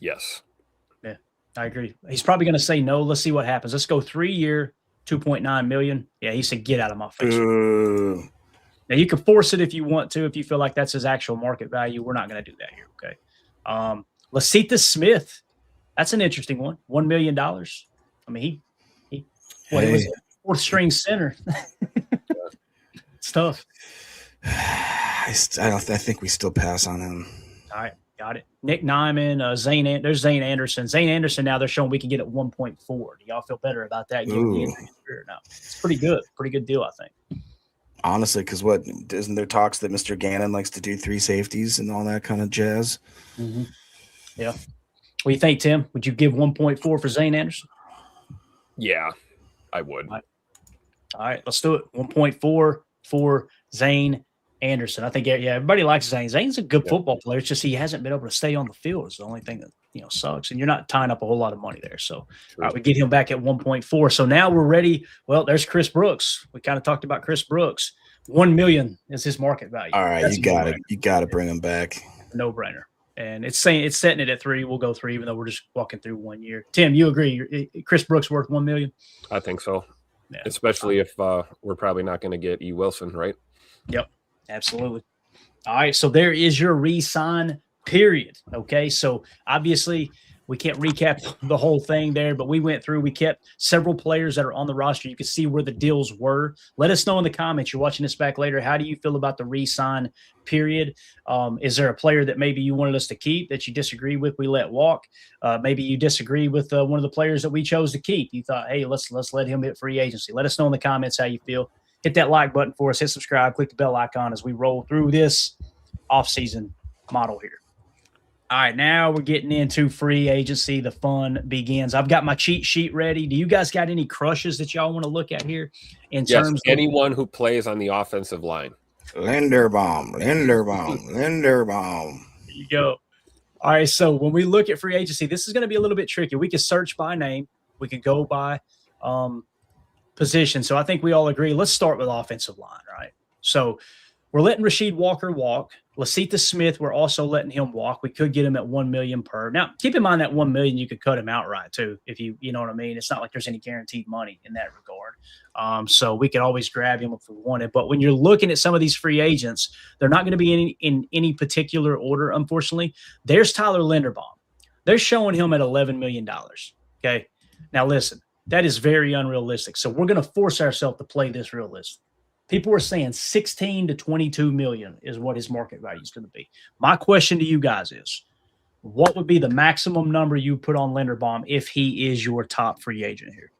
Yes. Yeah, I agree. He's probably going to say no. Let's see what happens. Let's go 3-year, 2.9 million. Yeah, he said, get out of my face. Now, you can force it if you want to, if you feel like that's his actual market value. We're not going to do that here, okay? Lasita Smith. That's an interesting one. $1 million. I mean, he was a fourth-string center. It's tough. I think we still pass on him. All right. Got it. Nick Nyman, there's Zane Anderson. Zane Anderson now they're showing we can get at 1.4. Do y'all feel better about that? No, it's pretty good. Pretty good deal, I think. Honestly, because isn't there talks that Mr. Gannon likes to do 3 safeties and all that kind of jazz? Mm-hmm. Yeah. What do you think, Tim? Would you give 1.4 for Zane Anderson? Yeah, I would. All right, let's do it. 1.4 for Zane Anderson. I think, everybody likes Zane. Zane's a good football player. It's just he hasn't been able to stay on the field. It's the only thing that sucks. And you're not tying up a whole lot of money there. So we get him back at 1.4. So now we're ready. Well, there's Chris Brooks. We kind of talked about Chris Brooks. 1 million is his market value. All right, you got to bring him back. No brainer. And it's setting it at 3. We'll go 3, even though we're just walking through 1 year. Tim, you agree? Chris Brooks worth 1 million? I think so. Yeah. Especially if we're probably not going to get E. Wilson, right? Yep. Absolutely. All right. So there is your re-sign period. Okay. So obviously we can't recap the whole thing there, but we kept several players that are on the roster. You can see where the deals were. Let us know in the comments. You're watching this back later. How do you feel about the re-sign period? Is there a player that maybe you wanted us to keep that you disagree with? We let walk. Maybe you disagree with one of the players that we chose to keep. You thought, hey, let's let him hit free agency. Let us know in the comments how you feel. Hit that like button for us. Hit subscribe. Click the bell icon as we roll through this off-season model here. All right, now we're getting into free agency. The fun begins. I've got my cheat sheet ready. Do you guys got any crushes that y'all want to look at here? Terms of anyone who plays on the offensive line. Linderbaum. There you go. All right, so when we look at free agency, this is going to be a little bit tricky. We can search by name. We can go by position. So I think we all agree. Let's start with offensive line, right? So we're letting Rasheed Walker walk. Lasita Smith, we're also letting him walk. We could get him at 1 million per. Now, keep in mind that 1 million, you could cut him outright too, if you know what I mean. It's not like there's any guaranteed money in that regard. So we could always grab him if we wanted. But when you're looking at some of these free agents, they're not going to be in any particular order, unfortunately. There's Tyler Linderbaum. They're showing him at $11 million. Okay. Now listen. That is very unrealistic. So we're going to force ourselves to play this realistic. People are saying 16 to 22 million is what his market value is going to be. My question to you guys is, what would be the maximum number you put on Linderbaum if he is your top free agent here?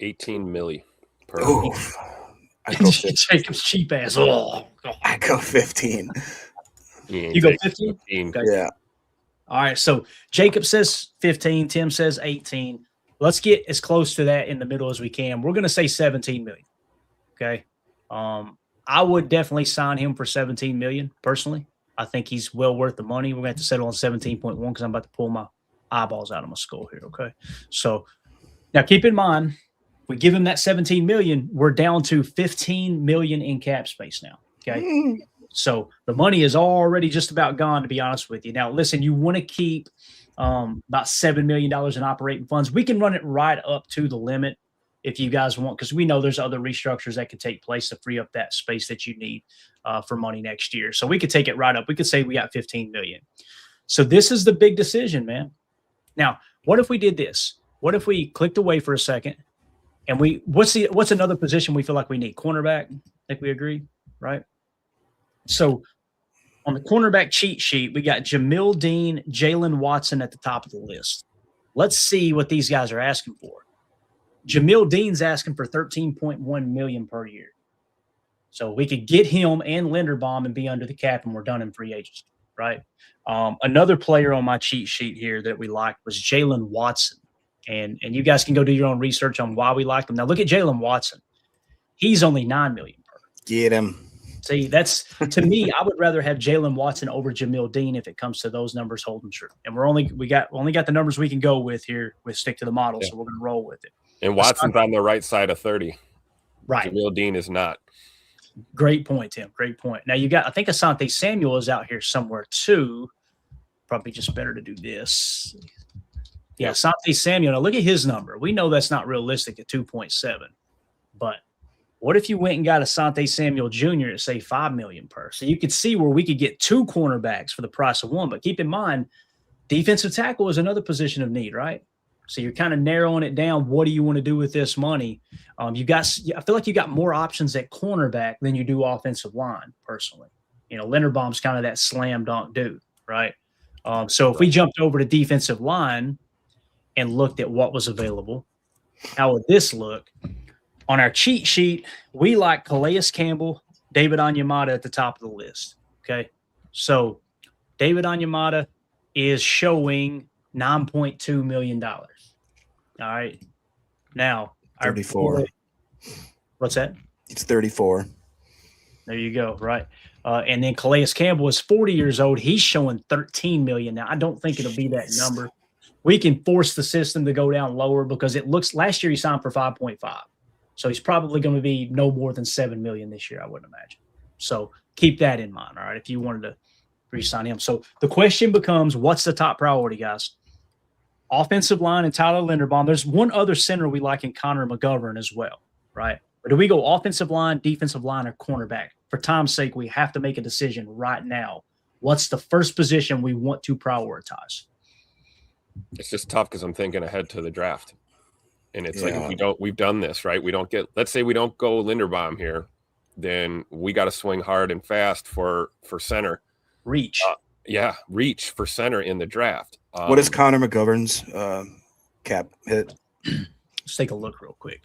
18 million per. I go 15. Jacob's cheap ass. I go 15. You go 15? Okay. Yeah. All right. So Jacob says 15. Tim says 18. Let's get as close to that in the middle as we can. We're going to say 17 million. Okay. I would definitely sign him for 17 million personally. I think he's well worth the money. We're going to have to settle on 17.1 because I'm about to pull my eyeballs out of my skull here. Okay. So now keep in mind, we give him that 17 million. We're down to 15 million in cap space now. Okay. So the money is already just about gone, to be honest with you. Now, listen, you want to keep about $7 million in operating funds. We can run it right up to the limit if you guys want, because we know there's other restructures that could take place to free up that space that you need for money next year. So we could take it right up. We could say we got 15 million. So this is the big decision, man. Now, what if we did this? What if we clicked away for a second and what's another position we feel like we need? Cornerback. I think we agree, right? So on the cornerback cheat sheet, we got Jamel Dean, Jalen Watson at the top of the list. Let's see what these guys are asking for. Jamel Dean's asking for 13.1 million per year. So we could get him and Linderbaum and be under the cap and we're done in free agency, right? Another player on my cheat sheet here that we liked was Jalen Watson. And you guys can go do your own research on why we like him. Now look at Jalen Watson. He's only $9 million per. Get him. See, that's to me, I would rather have Jalen Watson over Jamel Dean if it comes to those numbers holding true. And we only got the numbers we can go with here with Stick to the Model, so we're gonna roll with it. And Watson's on the right side of 30. Right. Jamel Dean is not. Great point, Tim. Great point. Now you got, I think Asante Samuel is out here somewhere too. Probably just better to do this. Yeah, Asante Samuel. Now look at his number. We know that's not realistic at 2.7, but what if you went and got Asante Samuel Jr. at say $5 million per? So you could see where we could get 2 cornerbacks for the price of 1. But keep in mind, defensive tackle is another position of need, right? So you're kind of narrowing it down. What do you want to do with this money? I feel like you got more options at cornerback than you do offensive line, personally. Linderbaum's kind of that slam dunk dude, right? So if we jumped over to defensive line and looked at what was available, how would this look? On our cheat sheet, we like Calais Campbell, David Onyemata at the top of the list. Okay. So David Onyemata is showing $9.2 million. All right. Now, 34. What's that? It's 34. There you go. Right. And then Calais Campbell is 40 years old. He's showing $13 million. Now, I don't think it'll be that number. We can force the system to go down lower because it looks last year he signed for 5.5. So he's probably going to be no more than $7 million this year, I wouldn't imagine. So keep that in mind, all right, if you wanted to re-sign him. So the question becomes, what's the top priority, guys? Offensive line and Tyler Linderbaum. There's one other center we like in Connor McGovern as well, right? But do we go offensive line, defensive line, or cornerback? For time's sake, we have to make a decision right now. What's the first position we want to prioritize? It's just tough because I'm thinking ahead to the draft. And it's like, if we've done this, right? Let's say we don't go Linderbaum here, then we got to swing hard and fast for center. Reach. Reach for center in the draft. What is Connor McGovern's cap hit? Let's take a look real quick.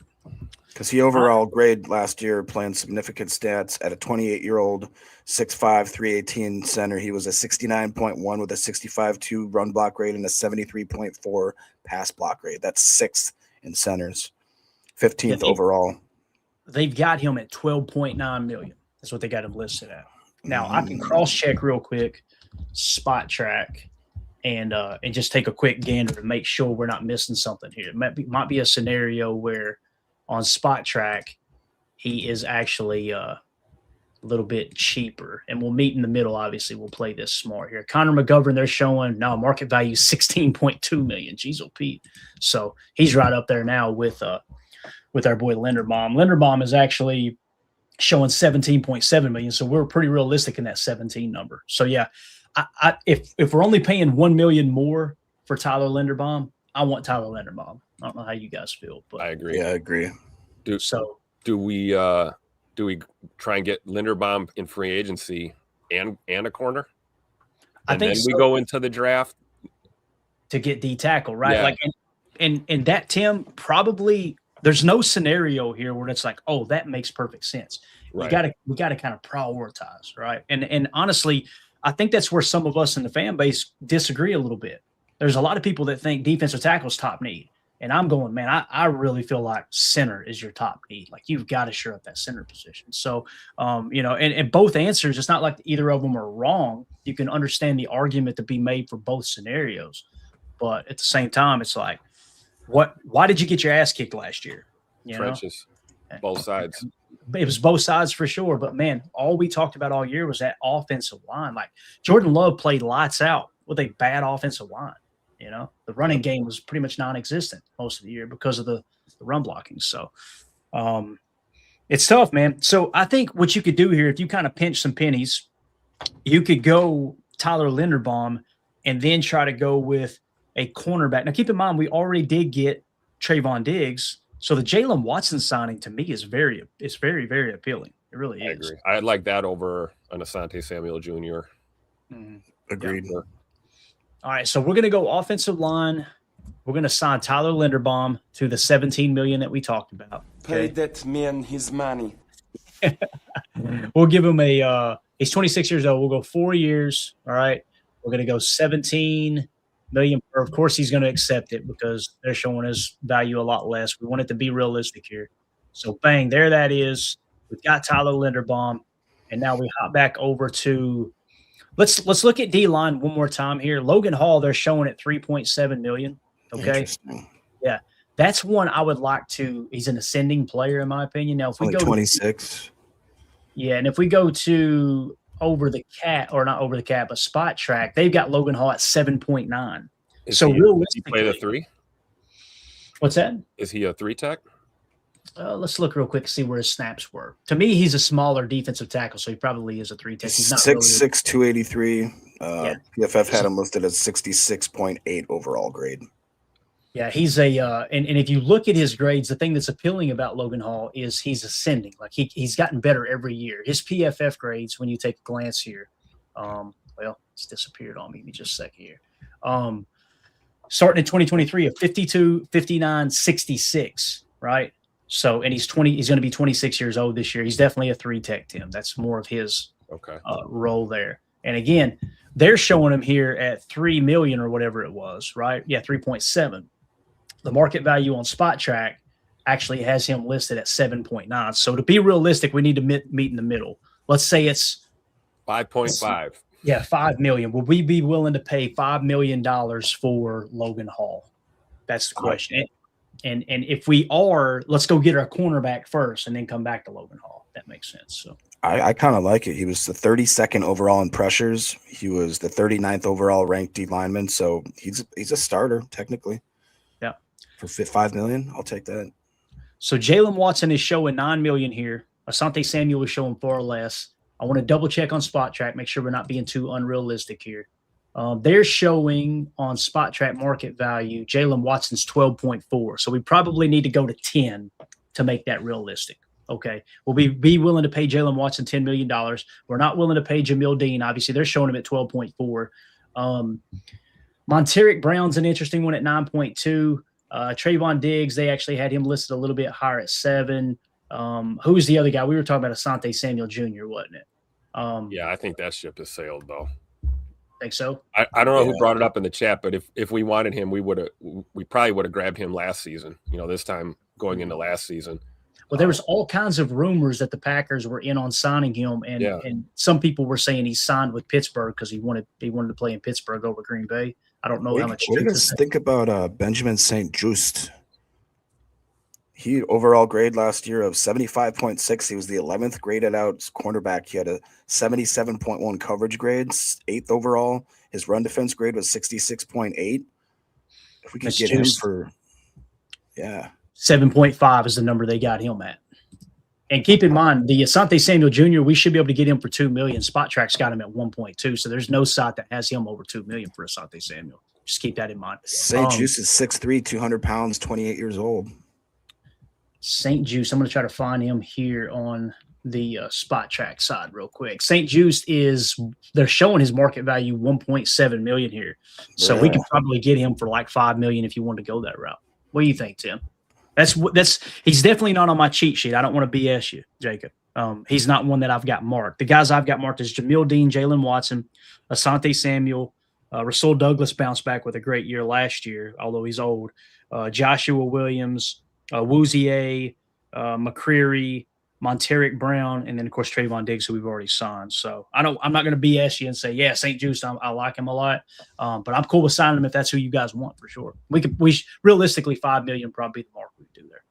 Because he overall grade last year playing significant stats at a 28-year-old 6'5", 318 center. He was a 69.1 with a 65.2 run block rate and a 73.4 pass block rate. That's 6th in centers, 15th overall. They've got him at $12.9 million. That's what they got him listed at. Now I can cross-check real quick, spot track, and just take a quick gander to make sure we're not missing something here. It might be a scenario where on spot track he is actually a little bit cheaper, and we'll meet in the middle. Obviously, we'll play this smart here. Connor McGovern, they're showing now market value $16.2 million. Jeez, oh Pete. So he's right up there now with our boy Linderbaum. Linderbaum is actually showing $17.7 million. So we're pretty realistic in that 17 number. So yeah, if we're only paying $1 million more for Tyler Linderbaum, I want Tyler Linderbaum. I don't know how you guys feel, but I agree. Yeah, I agree. Do we try and get Linderbaum in free agency and a corner? I think then we go into the draft to get D tackle, right? Yeah. Like, and that, Tim, probably there's no scenario here where it's like, oh, that makes perfect sense. Right. We gotta kind of prioritize, right? And honestly, I think that's where some of us in the fan base disagree a little bit. There's a lot of people that think defensive tackle is top need. And I'm going, man, I really feel like center is your top need. Like, you've got to shore up that center position. So, and both answers, it's not like either of them are wrong. You can understand the argument to be made for both scenarios. But at the same time, it's like, why did you get your ass kicked last year? Trenches, both sides. It was both sides for sure. But, man, all we talked about all year was that offensive line. Like, Jordan Love played lights out with a bad offensive line. The running game was pretty much non-existent most of the year because of the run blocking. So it's tough, man. So I think what you could do here, if you kind of pinch some pennies, you could go Tyler Linderbaum and then try to go with a cornerback. Now, keep in mind, we already did get Trayvon Diggs. So the Jalen Watson signing to me is very, very appealing. It really is. I agree. I like that over an Asante Samuel Jr. Mm-hmm. Agreed. Yeah. All right, so we're going to go offensive line. We're going to sign Tyler Linderbaum to the $17 million that we talked about. Pay that man his money. We'll give him a He's 26 years old. We'll go 4 years. All right. We're going to go 17 million. Of course, he's going to accept it because they're showing his value a lot less. We want it to be realistic here. So, bang, there that is. We've got Tyler Linderbaum. And now we hop back over to let's look at D-line one more time here. Logan Hall, they're showing at 3.7 million. Okay. Yeah. That's one I would like to. He's an ascending player, in my opinion. Now, if we go 26. Yeah, and if we go to not over the cap, but Spot Track, they've got Logan Hall at 7.9. So realistically, he play the 3? What's that? Is he a 3 tech? Let's look real quick to see where his snaps were. To me, he's a smaller defensive tackle, so he probably is a 3 tech. He's not 6'6", 283. PFF had him listed as 66.8 overall grade. Yeah, he's and if you look at his grades, the thing that's appealing about Logan Hall is he's ascending. Like he's gotten better every year. His PFF grades, when you take a glance here, well, it's disappeared on me. Give me just a second here. Starting in 2023, a 52, 59, 66, right? So, and he's going to be 26 years old this year. He's definitely a 3 tech, Tim. That's more of his role there. And again, they're showing him here at 3 million or whatever it was, right? Yeah, 3.7. The market value on Spot Track actually has him listed at 7.9. So to be realistic, we need to meet in the middle. Let's say it's 5.5. Yeah, 5 million. Will we be willing to pay $5 million for Logan Hall? That's the question. And if we are, let's go get our cornerback first and then come back to Logan Hall. That makes sense. So I kind of like it. He was the 32nd overall in pressures. He was the 39th overall ranked D lineman. So he's a starter technically. Yeah. For $5 million, I'll take that. So Jalen Watson is showing 9 million here. Asante Samuel is showing far less. I want to double check on Spot Track, make sure we're not being too unrealistic here. They're showing on Spot Track market value, Jalen Watson's 12.4. So we probably need to go to 10 to make that realistic. Okay. Will we be willing to pay Jalen Watson $10 million? We're not willing to pay Jamel Dean. Obviously, they're showing him at 12.4. Monteric Brown's an interesting one at 9.2. Trayvon Diggs, they actually had him listed a little bit higher at 7. Who's the other guy? We were talking about Asante Samuel Jr., wasn't it? Yeah, I think that ship has sailed, though. Think so? I don't know who brought it up in the chat, but if we wanted him, we probably would have grabbed him last season. This time going into last season. Well, there was all kinds of rumors that the Packers were in on signing him, and some people were saying he signed with Pittsburgh because he wanted to play in Pittsburgh over Green Bay. I don't know how much. What do you guys think about Benjamin St-Juste? He overall grade last year of 75.6. He was the 11th graded out cornerback. He had a 77.1 coverage grade, 8th overall. His run defense grade was 66.8. If we could get him for, 7.5 is the number they got him at. And keep in mind, the Asante Samuel Jr., we should be able to get him for $2 million. Spot Track's got him at 1.2, so there's no site that has him over $2 million for Asante Samuel. Just keep that in mind. St-Juste is 6'3", 200 pounds, 28 years old. St-Juste, I'm going to try to find him here on the Spot Track side real quick. St-Juste they're showing his market value 1.7 million here. So we could probably get him for like 5 million if you want to go that route. What do you think, Tim? He's definitely not on my cheat sheet. I don't want to BS you, Jacob. He's not one that I've got marked. The guys I've got marked is Jamel Dean, Jalen Watson, Asante Samuel, Rasul Douglas bounced back with a great year last year, although he's old. Joshua Williams, Woozier, McCreary, Monteric Brown, and then of course Trayvon Diggs, who we've already signed. So I'm not going to BS you and say, yeah, St-Juste, I like him a lot, but I'm cool with signing him if that's who you guys want for sure. We realistically $5 million probably the mark we do there.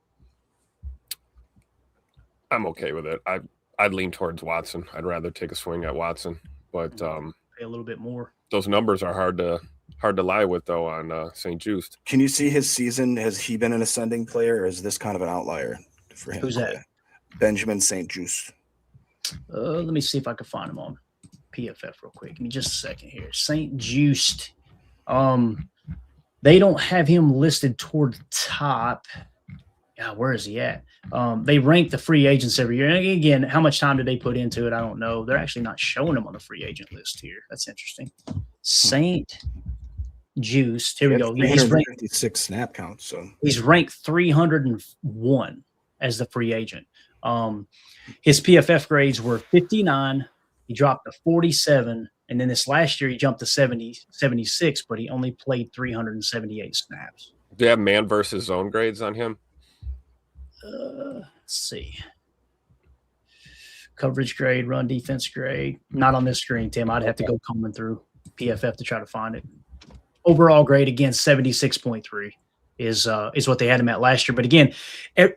I'm okay with it. I'd lean towards Watson. I'd rather take a swing at Watson, but pay a little bit more. Those numbers are hard to lie with though on St-Juste. Can you see his season? Has he been an ascending player, or is this kind of an outlier for him? Who's that? Benjamin St-Juste. Let me see if I can find him on PFF real quick. Give me just a second here. St-Juste. They don't have him listed toward the top. God, where is he at? They rank the free agents every year. And again, how much time did they put into it? I don't know. They're actually not showing him on the free agent list here. That's interesting. St-Juste. Here we go. He's ranked 56 snap counts. So he's ranked 301 as the free agent. His PFF grades were 59. He dropped to 47, and then this last year he jumped to 76, but he only played 378 snaps. Do you have man versus zone grades on him? Let's see. Coverage grade, run defense grade. Not on this screen, Tim. I'd have to go combing through PFF to try to find it. Overall grade, again, 76.3 is what they had him at last year. But again,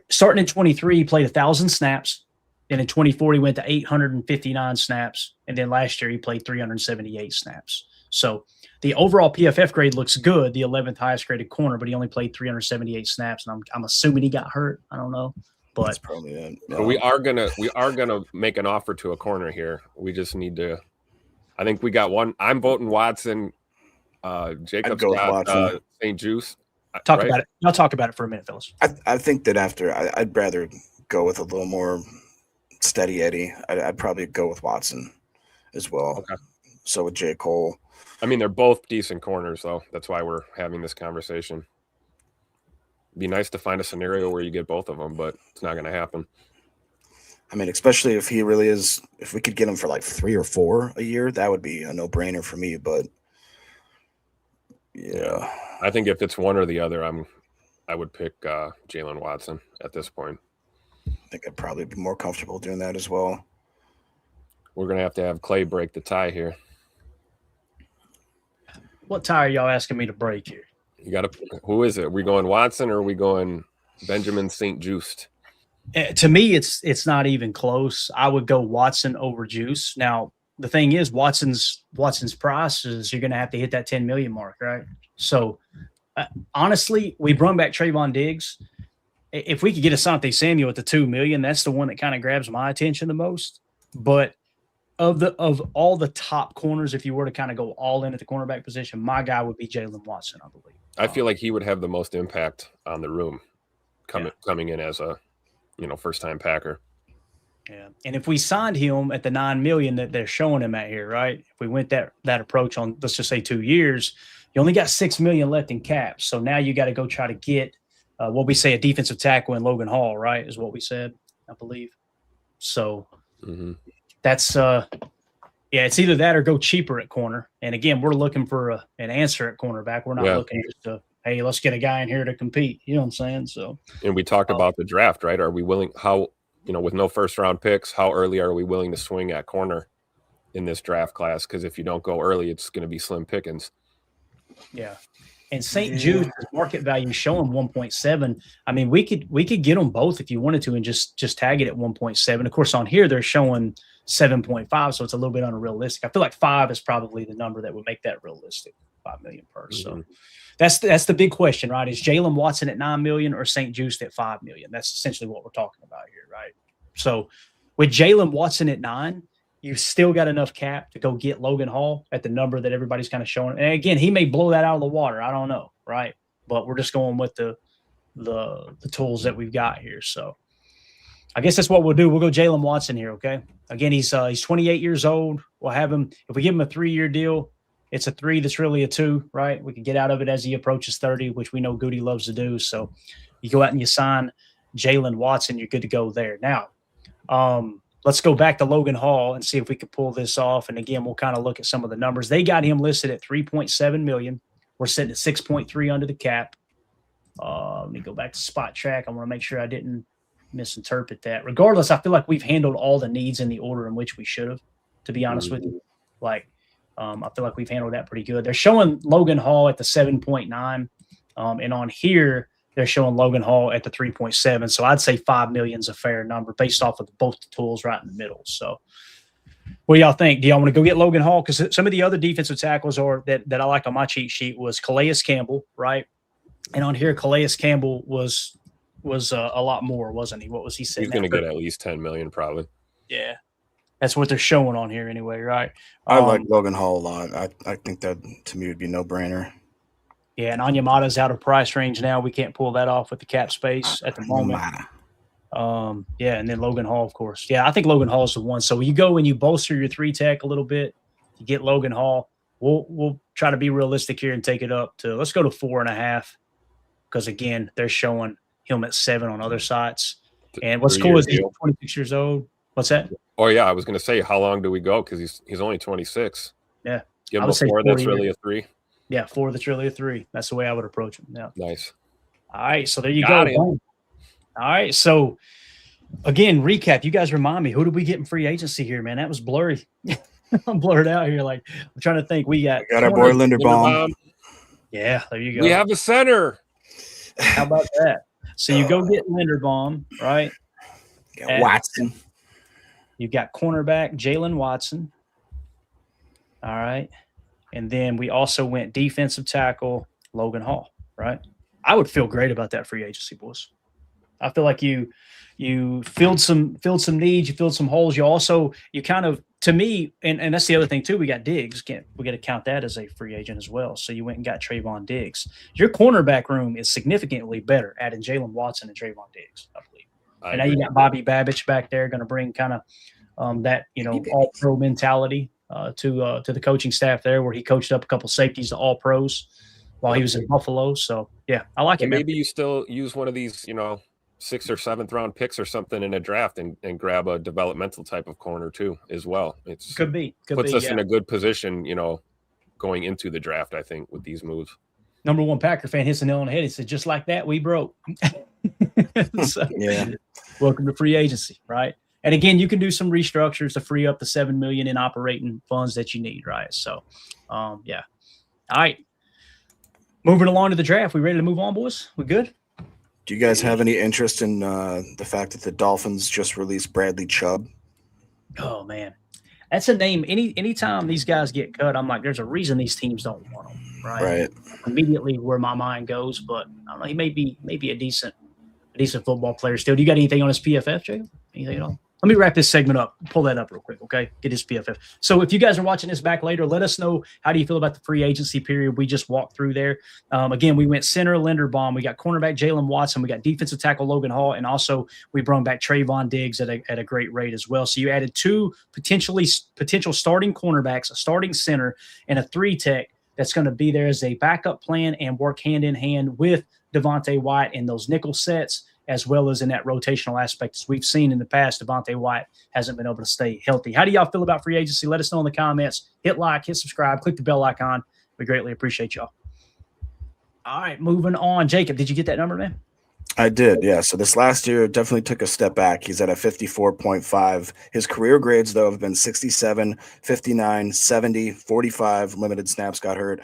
starting in 23, he played 1,000 snaps. Then in 24, he went to 859 snaps. And then last year, he played 378 snaps. So the overall PFF grade looks good, the 11th highest graded corner, but he only played 378 snaps. And I'm assuming he got hurt. I don't know. But that's probably it. But we are gonna make an offer to a corner here. We just need to. I think we got one. I'm voting Watson. Jacob's got St. Juice. Talk about it. I'll talk about it for a minute, fellas. I think that after I'd rather go with a little more steady Eddie. I'd probably go with Watson as well. Okay. So with J. Cole. I mean, they're both decent corners, though. That's why we're having this conversation. It'd be nice to find a scenario where you get both of them, but it's not going to happen. I mean, especially if he really is, if we could get him for like 3 or 4 a year, that would be a no-brainer for me. But yeah, I think if it's one or the other, I would pick Jalen Watson at this point. I think I'd probably be more comfortable doing that as well. We're going to have Clay break the tie here. What tie are y'all asking me to break here? You got to. Who is it? Are we going Watson or are we going Benjamin St. Juiced? To me, it's not even close. I would go Watson over Juice. Now, the thing is, Watson's price is you're going to have to hit that 10 million mark, right? So, honestly, we brought back Trayvon Diggs. If we could get Asante Samuel at the 2 million, that's the one that kind of grabs my attention the most. But of all the top corners, if you were to kind of go all in at the cornerback position, my guy would be Jalen Watson, I believe. I feel like he would have the most impact on the room coming in as a first-time Packer. Yeah, and if we signed him at the 9 million that they're showing him at here, right? If we went that approach on, let's just say 2 years, you only got 6 million left in cap. So now you got to go try to get what we say a defensive tackle in Logan Hall, right? Is what we said, I believe. So that's it's either that or go cheaper at corner. And again, we're looking for an answer at cornerback. We're not looking just to, hey, let's get a guy in here to compete. You know what I'm saying? So, and we talked about the draft, right? Are we willing? How with no first round picks, how early are we willing to swing at corner in this draft class? Because if you don't go early, it's going to be slim pickings. Yeah. And St. Jude's market value showing 1.7. I mean, we could get them both if you wanted to, and just tag it at 1.7. Of course, on here they're showing 7.5, so it's a little bit unrealistic. I feel like 5 is probably the number that would make that realistic. 5 million per. So that's the big question, right? Is Jalen Watson at 9 million or St. Jude at 5 million? That's essentially what we're talking about here, right? So with Jalen Watson at 9, you've still got enough cap to go get Logan Hall at the number that everybody's kind of showing. And again, he may blow that out of the water. I don't know, right? But we're just going with the tools that we've got here. So I guess that's what we'll do. We'll go Jalen Watson here, okay? Again, he's 28 years old. We'll have him – if we give him a 3-year deal, it's a 3 that's really a 2, right? We can get out of it as he approaches 30, which we know Goody loves to do. So you go out and you sign Jalen Watson, you're good to go there. Now, let's go back to Logan Hall and see if we can pull this off. And again, we'll kind of look at some of the numbers. They got him listed at 3.7 million. We're sitting at 6.3 under the cap. Let me go back to Spot Track. I want to make sure I didn't misinterpret that. Regardless, I feel like we've handled all the needs in the order in which we should have, to be honest with you. Like, I feel like we've handled that pretty good. They're showing Logan Hall at the 7.9. And on here, they're showing Logan Hall at the 3.7. So I'd say 5 million is a fair number based off of both the tools right in the middle. So what do y'all think? Do y'all want to go get Logan Hall? Because some of the other defensive tackles that I like on my cheat sheet was Calais Campbell, right? And on here, Calais Campbell was a lot more, wasn't he? What was he saying? He's going to get at least 10 million probably. Yeah. That's what they're showing on here anyway, right? I like Logan Hall a lot. I think that, to me, would be a no-brainer. Yeah, and Onyemata's out of price range now. We can't pull that off with the cap space at the moment. Yeah, and then Logan Hall, of course. Yeah, I think Logan Hall is the one. So you go and you bolster your 3-tech a little bit. You get Logan Hall. We'll try to be realistic here and take it up to – let's go to 4.5 because, again, they're showing him at 7 on other sites. And what's cool is he's 26 years old. What's that? Oh yeah, I was going to say, how long do we go? Because he's only 26. Yeah, give I him would a say 4. 4 That's really a 3. Yeah, 4 that's really a 3. That's the way I would approach him. Yeah. Nice. All right, so there you Got go. him. All right, so again, recap. You guys remind me, who did we get in free agency here, man? That was blurry. I'm blurred out here. Like, I'm trying to think. We got our boy Linderbaum. Yeah, there you go. We have a center. How about that? So you go get Linderbaum, right? Got Watson. You got cornerback Jalen Watson. All right. And then we also went defensive tackle Logan Hall, right? I would feel great about that free agency, boys. I feel like you filled some needs, you filled some holes. You kind of, to me, and that's the other thing too. We got Diggs. We got to count that as a free agent as well. So you went and got Trayvon Diggs. Your cornerback room is significantly better, adding Jalen Watson and Trayvon Diggs, I believe. And now you got Bobby Babich back there, going to bring kind of that all pro mentality to the coaching staff there, where he coached up a couple safeties to all pros while he was in Buffalo. So yeah, I like it. Maybe you still use one of these, 6th or 7th round picks or something in a draft and grab a developmental type of corner too, as well. Could be puts us in a good position, going into the draft, I think, with these moves. Number one Packer fan hits the nail on the head. He said, just like that, we broke. So, yeah. Welcome to free agency, right? And again, you can do some restructures to free up the $7 million in operating funds that you need, right? So, yeah. All right. Moving along to the draft. We ready to move on, boys? We good? Do you guys have any interest in the fact that the Dolphins just released Bradley Chubb? Oh, man. That's a name. Anytime these guys get cut, I'm like, there's a reason these teams don't want them, right? Right. Immediately where my mind goes, but I don't know. He may be a decent football player still. Do you got anything on his PFF, Jay? Anything at all? Let me wrap this segment up. Pull that up real quick, okay? Get his PFF. So if you guys are watching this back later, let us know, how do you feel about the free agency period we just walked through there. Again, we went center Linderbaum. We got cornerback Jalen Watson. We got defensive tackle Logan Hall. And also we brought back Trayvon Diggs at a great rate as well. So you added 2 potential starting cornerbacks, a starting center, and a 3-tech that's going to be there as a backup plan and work hand in hand with Devontae White in those nickel sets, as well as in that rotational aspect. As we've seen in the past, Devontae White hasn't been able to stay healthy. How do y'all feel about free agency? Let us know in the comments. Hit like, hit subscribe, click the bell icon. We greatly appreciate y'all. All right, moving on. Jacob, did you get that number, man? I did, yeah. So this last year definitely took a step back. He's at a 54.5. His career grades, though, have been 67, 59, 70, 45. Limited snaps, got hurt.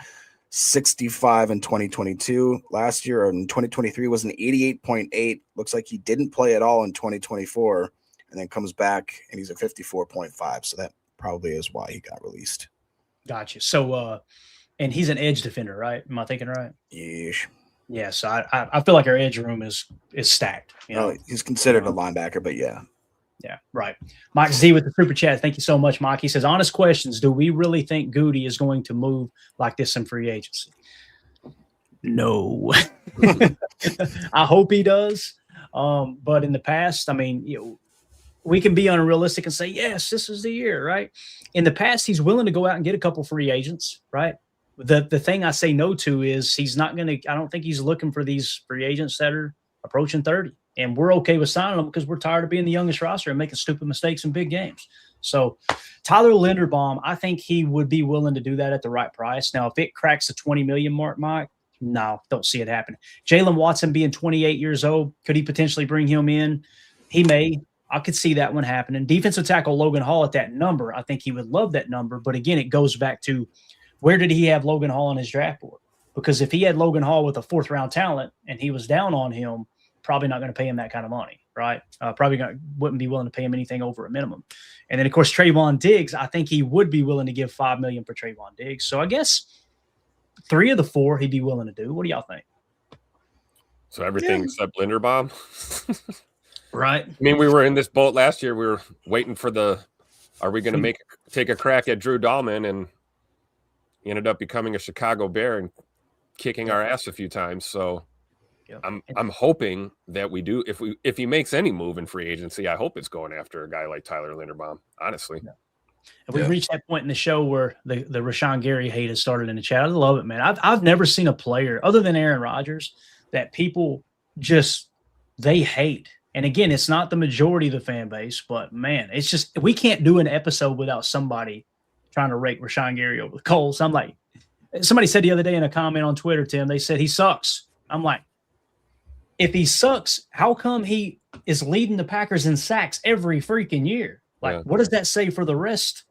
65 in 2022. Last year, or in 2023, was an 88.8. Looks like he didn't play at all in 2024, and then comes back and he's a 54.5. So that probably is why he got released. Gotcha. So, and he's an edge defender, right? Am I thinking right? Yeesh. Yeah. So I feel like our edge room is stacked. He's considered a linebacker, but yeah. Yeah, right. Mike Z with the super chat. Thank you so much, Mike. He says, honest questions. Do we really think Goody is going to move like this in free agency? No. I hope he does. But in the past, I mean, we can be unrealistic and say, yes, this is the year, right? In the past, he's willing to go out and get a couple free agents, right? The thing I say no to is he's not going to – I don't think he's looking for these free agents that are approaching 30. And we're okay with signing them because we're tired of being the youngest roster and making stupid mistakes in big games. So Tyler Linderbaum, I think he would be willing to do that at the right price. Now, if it cracks the 20 million mark, Mike, no, don't see it happen. Jalen Watson being 28 years old, could he potentially bring him in? He may. I could see that one happening. Defensive tackle Logan Hall at that number, I think he would love that number. But again, it goes back to where did he have Logan Hall on his draft board? Because if he had Logan Hall with a 4th-round talent and he was down on him, probably not going to pay him that kind of money, right? Wouldn't be willing to pay him anything over a minimum. And then, of course, Trayvon Diggs, I think he would be willing to give $5 million for Trayvon Diggs. So I guess 3 of the 4 he'd be willing to do. What do y'all think? So everything except Linderbaum? Right. I mean, we were in this boat last year. We were waiting for are we going to take a crack at Drew Dahlman, and he ended up becoming a Chicago Bear and kicking our ass a few times. So I'm hoping that we do. If he makes any move in free agency, I hope it's going after a guy like Tyler Linderbaum, honestly. Yeah. And we've reached that point in the show where the Rashawn Gary hate has started in the chat. I love it, man. I've never seen a player other than Aaron Rodgers that people just they hate And again, it's not the majority of the fan base, but man, it's just we can't do an episode without somebody trying to rake Rashawn Gary over the coals. I'm like, somebody said the other day in a comment on Twitter, Tim, they said he sucks. I'm like, if he sucks, how come he is leading the Packers in sacks every freaking year? Like, what does that say for the rest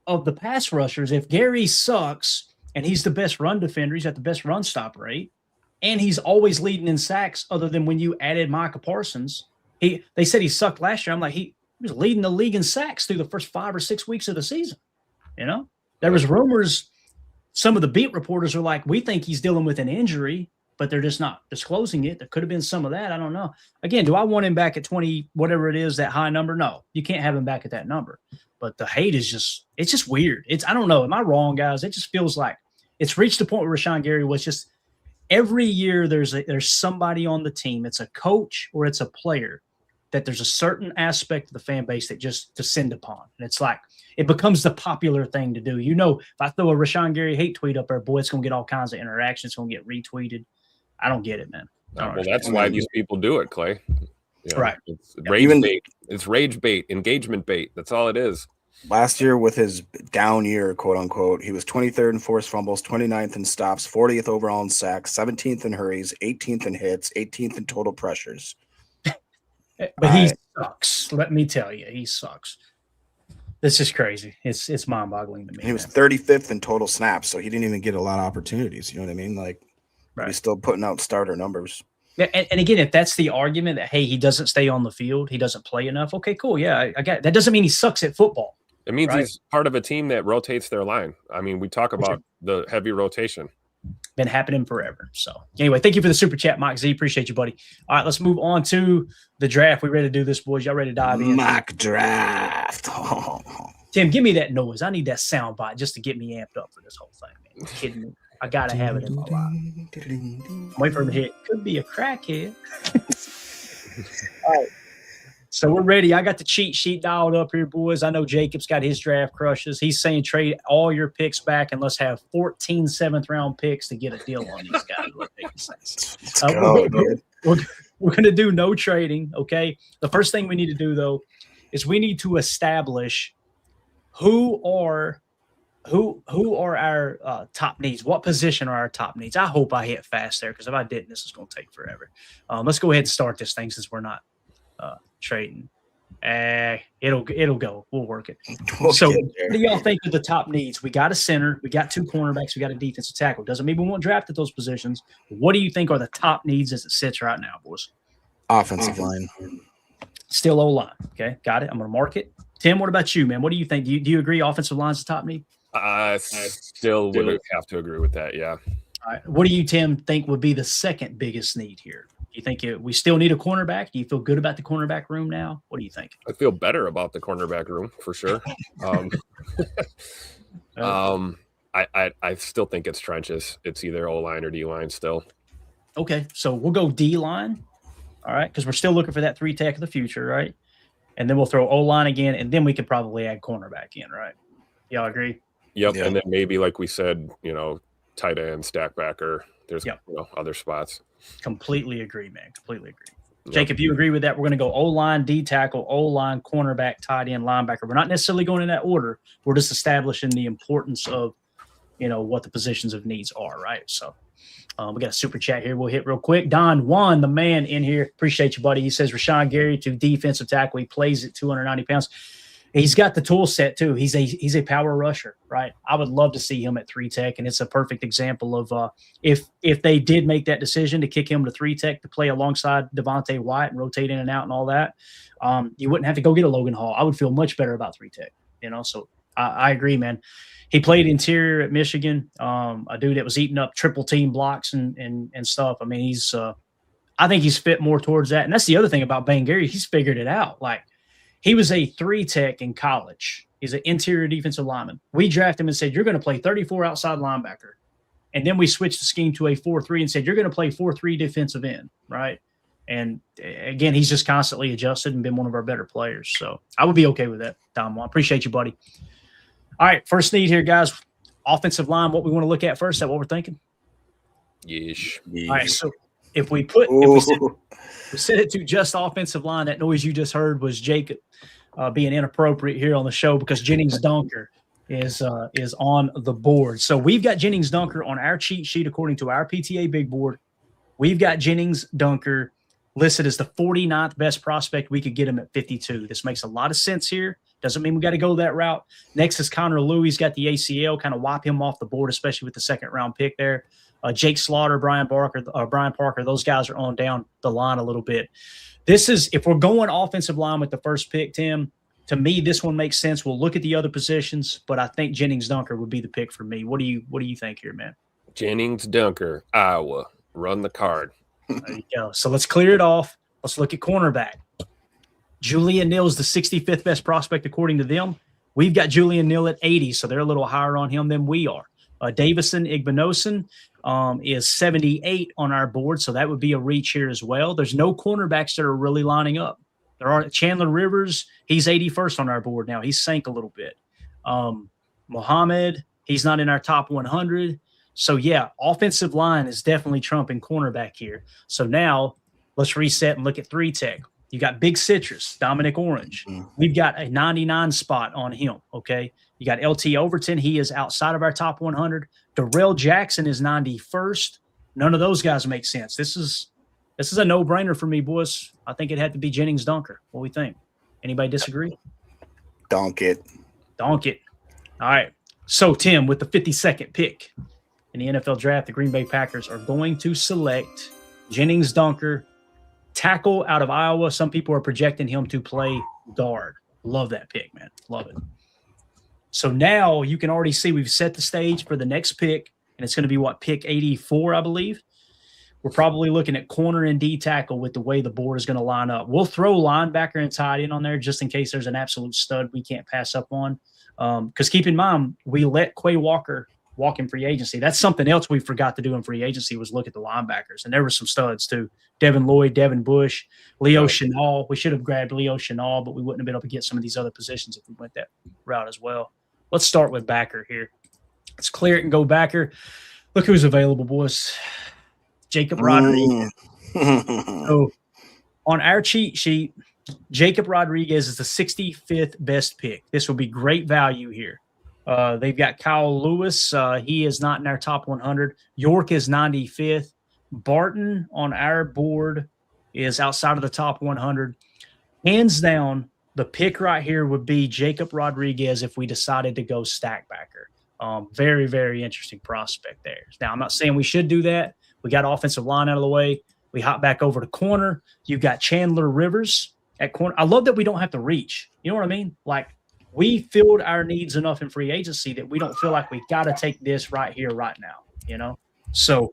of the pass rushers? If Gary sucks and he's the best run defender, he's at the best run stop rate, and he's always leading in sacks other than when you added Micah Parsons. They said he sucked last year. I'm like, he was leading the league in sacks through the first 5 or 6 weeks of the season. You know, there was rumors. Some of the beat reporters are like, we think he's dealing with an injury, but they're just not disclosing it. There could have been some of that. I don't know. Again, do I want him back at 20, whatever it is, that high number? No, you can't have him back at that number. But the hate is it's just weird. I don't know. Am I wrong, guys? It just feels like it's reached the point where Rashawn Gary was just every year there's somebody on the team. It's a coach or it's a player that there's a certain aspect of the fan base that just descend upon. And it's like, it becomes the popular thing to do. You know, if I throw a Rashawn Gary hate tweet up there, boy, it's going to get all kinds of interactions. It's going to get retweeted. I don't get it, man. Well, that's why these people do it, Clay. You know, right. It's rage bait. It's rage bait, engagement bait. That's all it is. Last year with his down year, quote unquote, he was 23rd in forced fumbles, 29th in stops, 40th overall in sacks, 17th in hurries, 18th in hits, 18th in total pressures. But he sucks. Let me tell you, he sucks. This is crazy. It's mind-boggling to me. He was 35th in total snaps, so he didn't even get a lot of opportunities. You know what I mean? Like, he's still putting out starter numbers. Yeah, and again, if that's the argument that, hey, he doesn't stay on the field, he doesn't play enough, okay, cool. Yeah, I got it. That doesn't mean he sucks at football. It means he's part of a team that rotates their line. I mean, we talk about the heavy rotation. Been happening forever. So anyway, thank you for the super chat, Mike Z. Appreciate you, buddy. All right, let's move on to the draft. We ready to do this, boys? Y'all ready to dive in? Mock draft. Tim, give me that noise. I need that sound bite just to get me amped up for this whole thing, man. You're kidding me? I gotta have it in my life. Wait for him to hit. Could be a crackhead. All right. So we're ready. I got the cheat sheet dialed up here, boys. I know Jacob's got his draft crushes. He's saying trade all your picks back and let's have 14 seventh-round picks to get a deal on these guys. We're going to do no trading, okay? The first thing we need to do, though, is we need to establish who are our top needs. What position are our top needs? I hope I hit fast there because if I didn't, this is going to take forever. Let's go ahead and start this thing since we're not trading. It'll go. We'll work it. So what do y'all think of the top needs? We got a center. We got 2 cornerbacks. We got a defensive tackle. Doesn't mean we won't draft at those positions. What do you think are the top needs as it sits right now, boys? Offensive line. Still O-line. Okay, got it. I'm going to mark it. Tim, what about you, man? What do you think? Do you agree offensive line's the top need? I still would have to agree with that, yeah. All right. What do you, Tim, think would be the second biggest need here? Do you think we still need a cornerback? Do you feel good about the cornerback room now? What do you think? I feel better about the cornerback room for sure. I still think it's trenches. It's either O-line or D-line still. Okay, so we'll go D-line, all right, because we're still looking for that 3-tech of the future, right? And then we'll throw O-line again, and then we could probably add cornerback in, right? Y'all agree? Yep, and then maybe, like we said, tight end, stack backer. There's other spots. Completely agree, man. Completely agree. Jake, if you agree with that, we're going to go O-line, D-tackle, O-line, cornerback, tight end, linebacker. We're not necessarily going in that order. We're just establishing the importance of, what the positions of needs are, right? So we got a super chat here. We'll hit real quick. Don Juan, the man in here. Appreciate you, buddy. He says Rashawn Gary to defensive tackle. He plays at 290 pounds. He's got the tool set too. He's a power rusher, right? I would love to see him at 3-tech, and it's a perfect example of if they did make that decision to kick him to 3-tech to play alongside Devontae White and rotate in and out and all that, you wouldn't have to go get a Logan Hall. I would feel much better about 3-tech, So I agree, man. He played interior at Michigan, a dude that was eating up triple team blocks and stuff. I mean, I think he's fit more towards that. And that's the other thing about Bang Gary. He's figured it out. Like, he was a 3-tech in college. He's an interior defensive lineman. We drafted him and said, you're going to play 34 outside linebacker. And then we switched the scheme to a 4-3 and said, you're going to play 4-3 defensive end, right? And again, he's just constantly adjusted and been one of our better players. So I would be okay with that, Tom. I appreciate you, buddy. All right, first need here, guys. Offensive line, what we want to look at first. Is that what we're thinking? Yeesh. All right, so if we set Ooh. it to just offensive line, that noise you just heard was Jacob being inappropriate here on the show because Jennings Dunker is on the board. So we've got Jennings Dunker on our cheat sheet according to our PTA big board. We've got Jennings Dunker listed as the 49th best prospect. We could get him at 52. This makes a lot of sense here. Doesn't mean we got to go that route. Next is Connor Lew. He's got the ACL, kind of wipe him off the board, especially with the second round pick there. Jake Slaughter, Brian Parker, those guys are on down the line a little bit. This is, if we're going offensive line with the first pick, Tim, to me, this one makes sense. We'll look at the other positions, but I think Jennings Dunker would be the pick for me. What do you think here, man? Jennings Dunker, Iowa. Run the card. There you go. So let's clear it off. Let's look at cornerback. Julian Neal's the 65th best prospect according to them. We've got Julian Neal at 80, so they're a little higher on him than we are. Davison Igbinosun is 78 on our board, so that would be a reach here as well. There's no cornerbacks that are really lining up. There are Chandler Rivers. He's 81st on our board now. He's sank a little bit. Muhammad, he's not in our top 100. So, yeah, offensive line is definitely trumping cornerback here. So now let's reset and look at 3-tech. You got Big Citrus, Dominic Orange. We've got a 99 spot on him, okay? You got LT Overton. He is outside of our top 100. Darrell Jackson is 91st. None of those guys make sense. This is a no-brainer for me, boys. I think it had to be Jennings Dunker. What do we think? Anybody disagree? Donk it. All right. So, Tim, with the 52nd pick in the NFL draft, the Green Bay Packers are going to select Jennings Dunker, tackle out of Iowa. Some people are projecting him to play guard. Love that pick, man. Love it. So now you can already see we've set the stage for the next pick, and it's going to be pick 84, I believe. We're probably looking at corner and D tackle with the way the board is going to line up. We'll throw linebacker and tight end on there just in case there's an absolute stud we can't pass up on. Because keep in mind, we let Quay Walker walk in free agency. That's something else we forgot to do in free agency was look at the linebackers. And there were some studs too. Devin Lloyd, Devin Bush, Leo Chenal. We should have grabbed Leo Chenal, but we wouldn't have been able to get some of these other positions if we went that route as well. Let's start with backer here. Let's clear it and go backer. Look who's available, boys. Jacob Rodriguez. So on our cheat sheet, Jacob Rodriguez is the 65th best pick. This will be great value here. They've got Kyle Lewis. He is not in our top 100. York is 95th. Barton on our board is outside of the top 100. Hands down, the pick right here would be Jacob Rodriguez if we decided to go stack backer. Very, very interesting prospect there. Now, I'm not saying we should do that. We got offensive line out of the way. We hop back over to corner. You've got Chandler Rivers at corner. I love that we don't have to reach. You know what I mean? Like, we filled our needs enough in free agency that we don't feel like we got to take this right here, right now, you know? So,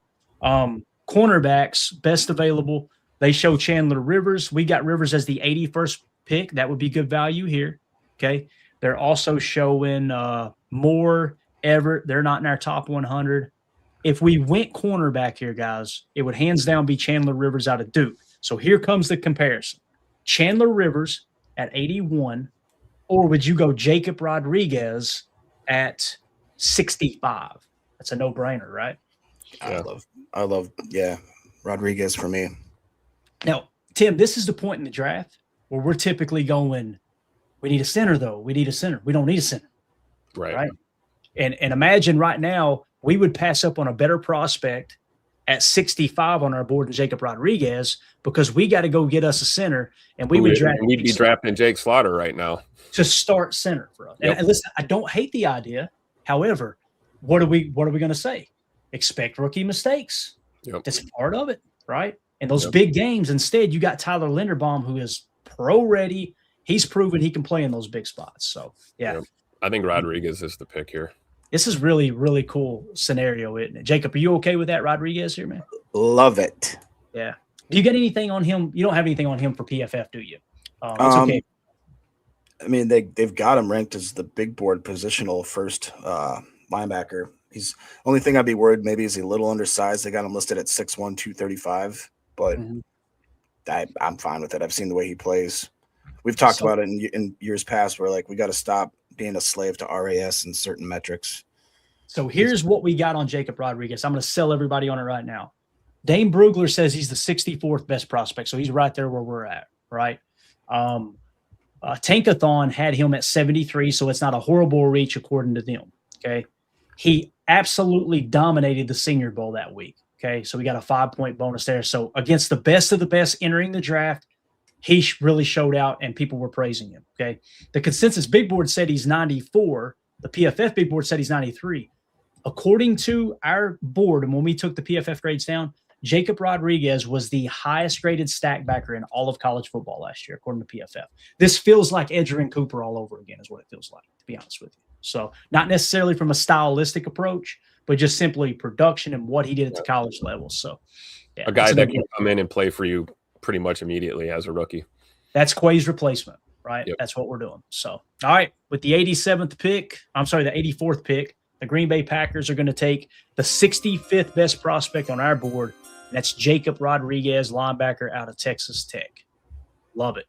cornerbacks, best available. They show Chandler Rivers. We got Rivers as the 81st pick. That would be good value here, okay? They're also showing Moore, Everett. They're not in our top 100. If we went cornerback here, guys, it would hands down be Chandler Rivers out of Duke. So here comes the comparison. Chandler Rivers at 81, or would you go Jacob Rodriguez at 65? That's a no-brainer, right? I love, Rodriguez for me. Now, Tim, this is the point in the draft where we're typically going, we need a center, though. We need a center. We don't need a center. Right? And imagine right now, we would pass up on a better prospect at 65 on our board than Jacob Rodriguez because we got to go get us a center, and we'd be drafting Jake Slaughter right now to start center for us. Yep. And listen, I don't hate the idea. However, what are we going to say? Expect rookie mistakes. Yep. That's part of it, right? And those big games, instead, you got Tyler Linderbaum, who is pro ready. He's proven he can play in those big spots. So, yeah. Yep. I think Rodriguez is the pick here. This is really, really cool scenario, isn't it? Jacob, are you okay with that Rodriguez here, man? Love it. Yeah. Do you get anything on him? You don't have anything on him for PFF, do you? It's okay. I mean, they've got him ranked as the big board positional first linebacker. He's only thing I'd be worried maybe is he a little undersized. They got him listed at 6'1", 235, but I'm fine with it. I've seen the way he plays. We've talked about it in years past where, like, we got to stop being a slave to RAS and certain metrics. So here's what we got on Jacob Rodriguez. I'm going to sell everybody on it right now. Dane Brugler says he's the 64th best prospect, so he's right there where we're at, right? Tankathon had him at 73, so it's not a horrible reach according to them, okay? He absolutely dominated the Senior Bowl that week, okay? So we got a 5-point bonus there. So against the best of the best entering the draft, he really showed out, and people were praising him, okay? The consensus big board said he's 94. The PFF big board said he's 93. According to our board, and when we took the PFF grades down, Jacob Rodriguez was the highest graded stack backer in all of college football last year, according to PFF. This feels like Edgerrin Cooper all over again is what it feels like, to be honest with you. So not necessarily from a stylistic approach, but just simply production and what he did at the college level. So yeah, a guy that can come in and play for you pretty much immediately as a rookie. That's Quay's replacement, right? Yep. That's what we're doing. So, all right, with the 84th pick, the Green Bay Packers are going to take the 65th best prospect on our board. That's Jacob Rodriguez, linebacker out of Texas Tech. Love it.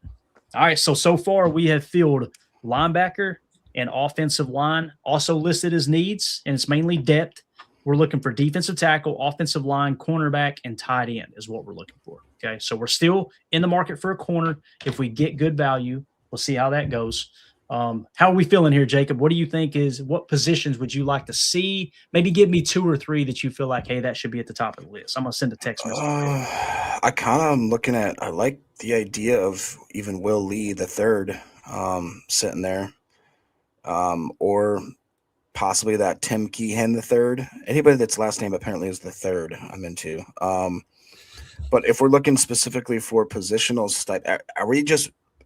All right, so far we have filled linebacker and offensive line, also listed as needs, and it's mainly depth. We're looking for defensive tackle, offensive line, cornerback, and tight end is what we're looking for. Okay, so we're still in the market for a corner. If we get good value, we'll see how that goes. How are we feeling here, Jacob? What do you think what positions would you like to see? Maybe give me 2 or 3 that you feel like, hey, that should be at the top of the list. I'm going to send a text message. I kind of am looking at, I like the idea of even Will Lee, the third, sitting there. Or possibly that Tim Keehan, the third. Anybody that's last name apparently is the third I'm into. But if we're looking specifically for positional stuff,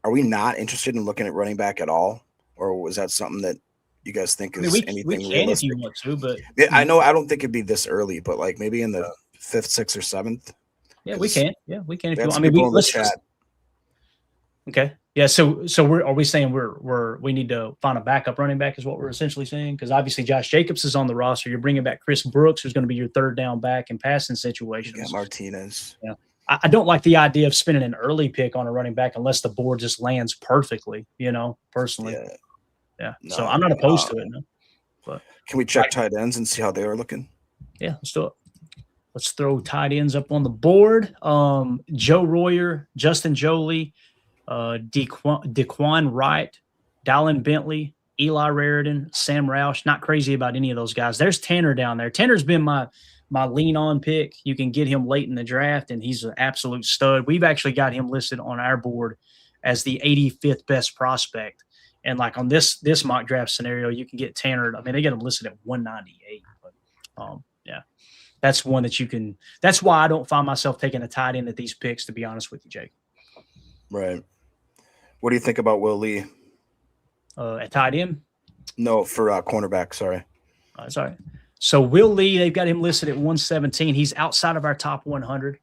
are we not interested in looking at running back at all? Or was that something that you guys think is anything we can realistic? if you want to, but I know I don't think it'd be this early, but like maybe in the 5th, 6th, or 7th. Yeah, we can. Yeah, we can. If you want. I mean, let's chat. Okay. Yeah. So are we saying we need to find a backup running back is what we're essentially saying? Because obviously Josh Jacobs is on the roster. You're bringing back Chris Brooks, who's going to be your third down back in passing situations. Yeah, Martinez. Yeah. I don't like the idea of spending an early pick on a running back unless the board just lands perfectly, personally. Yeah. No, so I'm not opposed to it. No. But can we check tight ends and see how they are looking? Yeah, let's do it. Let's throw tight ends up on the board. Joe Royer, Justin Jolie, DeQuan Wright, Dallin Bentley, Eli Raridan, Sam Roush. Not crazy about any of those guys. There's Tanner down there. Tanner's been my lean on pick. You can get him late in the draft, and he's an absolute stud. We've actually got him listed on our board as the 85th best prospect. And like on this mock draft scenario, you can get Tanner. I mean, they get him listed at 198. But yeah, that's one that you can. That's why I don't find myself taking a tight end at these picks, to be honest with you, Jake. Right. What do you think about Will Lee? At tight end? No, for cornerback. Sorry. Sorry. So Will Lee, they've got him listed at 117. He's outside of our top 100.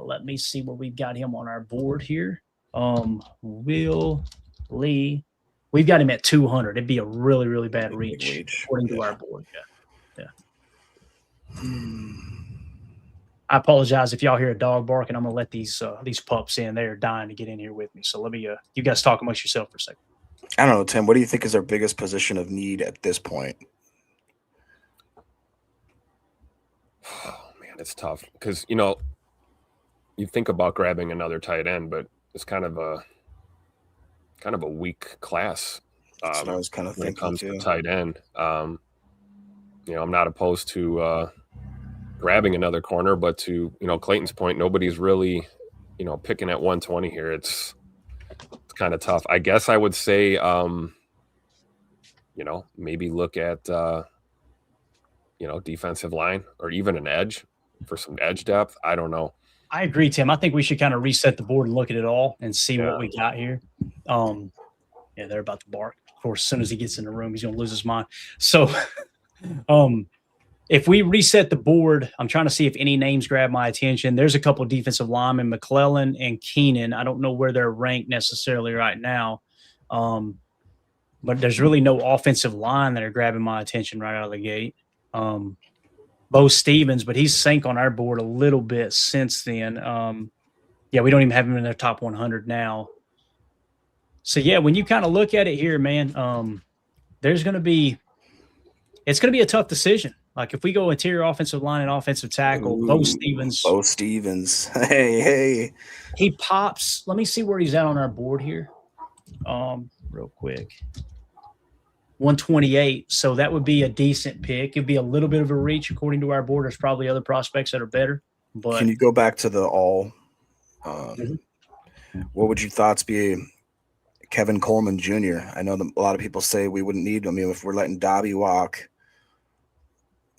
Let me see where we've got him on our board here. Will Lee, we've got him at 200. It'd be a really, really bad reach according to our board. Yeah. I apologize if y'all hear a dog barking. I'm gonna let these pups in. They're dying to get in here with me. So let me you guys talk amongst yourself for a second. I don't know, Tim. What do you think is our biggest position of need at this point? Oh man, it's tough because you think about grabbing another tight end, but it's kind of a weak class. That's what I was kind of when thinking it comes too. to tight end. I'm not opposed to grabbing another corner, but to Clayton's point, nobody's really picking at 120 here. It's kind of tough. I guess I would say maybe look at defensive line or even an edge for some edge depth. I don't know. I agree, Tim. I think we should kind of reset the board and look at it all and see what we got here. They're about to bark. Of course, as soon as he gets in the room, he's going to lose his mind. So if we reset the board, I'm trying to see if any names grab my attention. There's a couple of defensive linemen, McClellan and Keenan. I don't know where they're ranked necessarily right now. But there's really no offensive line that are grabbing my attention right out of the gate. Bo Stevens, but he's sank on our board a little bit since then. We don't even have him in their top 100 now. So when you kind of look at it here, man, it's going to be a tough decision. Like if we go interior offensive line and offensive tackle, Bo Stevens. Bo Stevens. Hey. He pops. Let me see where he's at on our board here. Real quick. 128. So that would be a decent pick. It'd be a little bit of a reach according to our board. There's probably other prospects that are better. But can you go back to the all? What would your thoughts be? Kevin Coleman Jr. I know a lot of people say we wouldn't need him. I mean, if we're letting Dobby walk,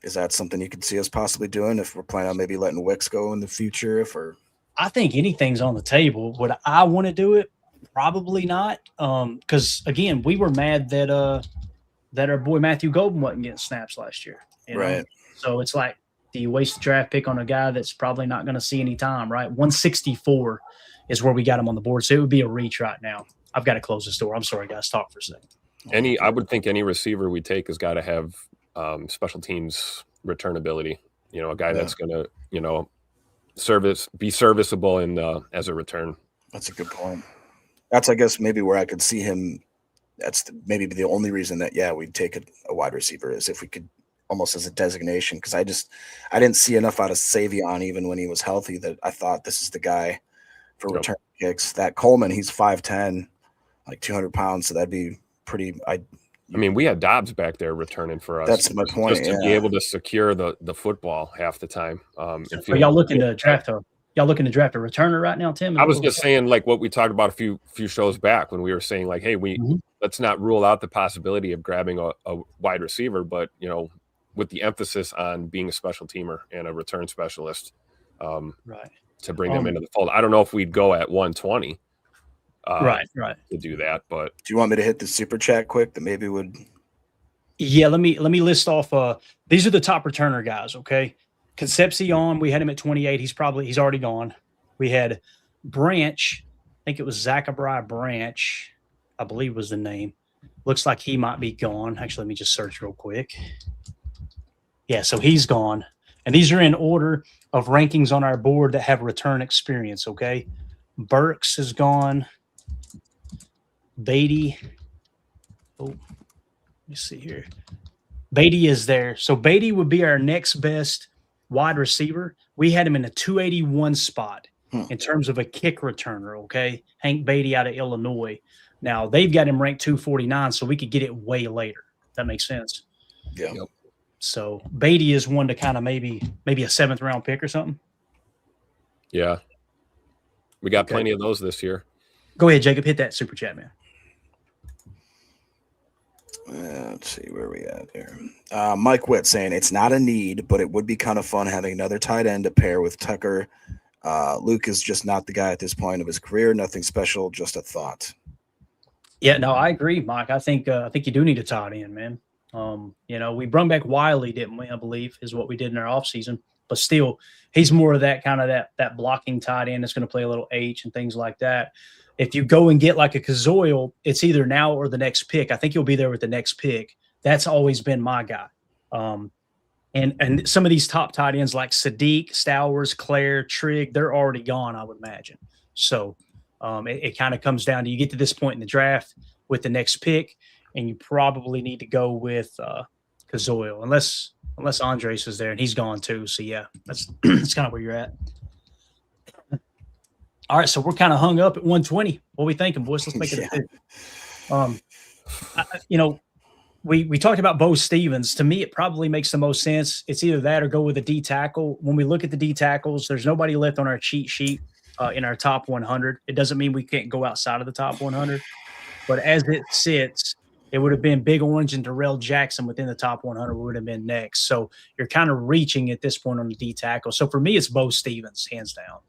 is that something you could see us possibly doing if we're planning on maybe letting Wicks go in the future? I think anything's on the table. Would I want to do it? Probably not. Because again, we were mad that our boy Matthew Golden wasn't getting snaps last year. Right. So it's like, do you waste a draft pick on a guy that's probably not going to see any time, right? 164 is where we got him on the board. So it would be a reach right now. I've got to close this door. I'm sorry, guys. Talk for a second. I would think any receiver we take has got to have special teams return ability. A guy that's going to, be serviceable in as a return. That's a good point. That's, I guess, maybe where I could see him. That's maybe the only reason that, we'd take a wide receiver is if we could almost as a designation. Because I didn't see enough out of Savion even when he was healthy that I thought this is the guy for return kicks. That Coleman, he's 5'10", like 200 pounds. So that'd be pretty. I mean, we had Dobbs back there returning for us. That's my point. Just to be able to secure the football half the time. Are y'all looking to draft Y'all looking to draft a returner right now, Tim? I was just saying, like what we talked about a few shows back when we were saying, like, hey, let's not rule out the possibility of grabbing a wide receiver, but with the emphasis on being a special teamer and a return specialist, right, to bring them into the fold. I don't know if we'd go at 120, right, to do that. But do you want me to hit the super chat quick that maybe would? Yeah, let me list off. These are the top returner guys. Okay. Concepcion, we had him at 28. He's already gone. We had Branch. I think it was Zachariah Branch, I believe was the name. Looks like he might be gone. Actually, let me just search real quick. Yeah, so he's gone. And these are in order of rankings on our board that have return experience, okay? Burks is gone. Beatty. Oh, let me see here. Beatty is there. So Beatty would be our next best wide receiver. We had him in a 281 spot in terms of a kick returner, okay? Hank Beatty out of Illinois. Now, they've got him ranked 249, so we could get it way later. That makes sense. Yeah. Yep. So Beatty is one to kind of maybe a seventh-round pick or something. Yeah. We got plenty of those this year. Go ahead, Jacob. Hit that super chat, man. Let's see where we at here. Mike Witt saying it's not a need, but it would be kind of fun having another tight end to pair with Tucker. Luke is just not the guy at this point of his career. Nothing special, just a thought. Yeah, no, I agree, Mike. I think you do need a tight end, man. We brought back Wiley, didn't we? I believe is what we did in our offseason. But still, he's more of that kind of that blocking tight end that's going to play a little H and things like that. If you go and get like a Kazoil, it's either now or the next pick. I think you'll be there with the next pick. That's always been my guy. And some of these top tight ends like Sadiq, Stowers, Claire, Trigg, they're already gone, I would imagine. So it kind of comes down to you get to this point in the draft with the next pick, and you probably need to go with Kazoil, unless Andres is there, and he's gone too. So, yeah, that's kind of where you're at. All right, so we're kind of hung up at 120. What are we thinking, boys? Let's make it a pick. We talked about Bo Stevens. To me, it probably makes the most sense. It's either that or go with a D tackle. When we look at the D tackles, there's nobody left on our cheat sheet in our top 100. It doesn't mean we can't go outside of the top 100. But as it sits, it would have been Big Orange and Darrell Jackson within the top 100 would have been next. So you're kind of reaching at this point on the D tackle. So for me, it's Bo Stevens, hands down.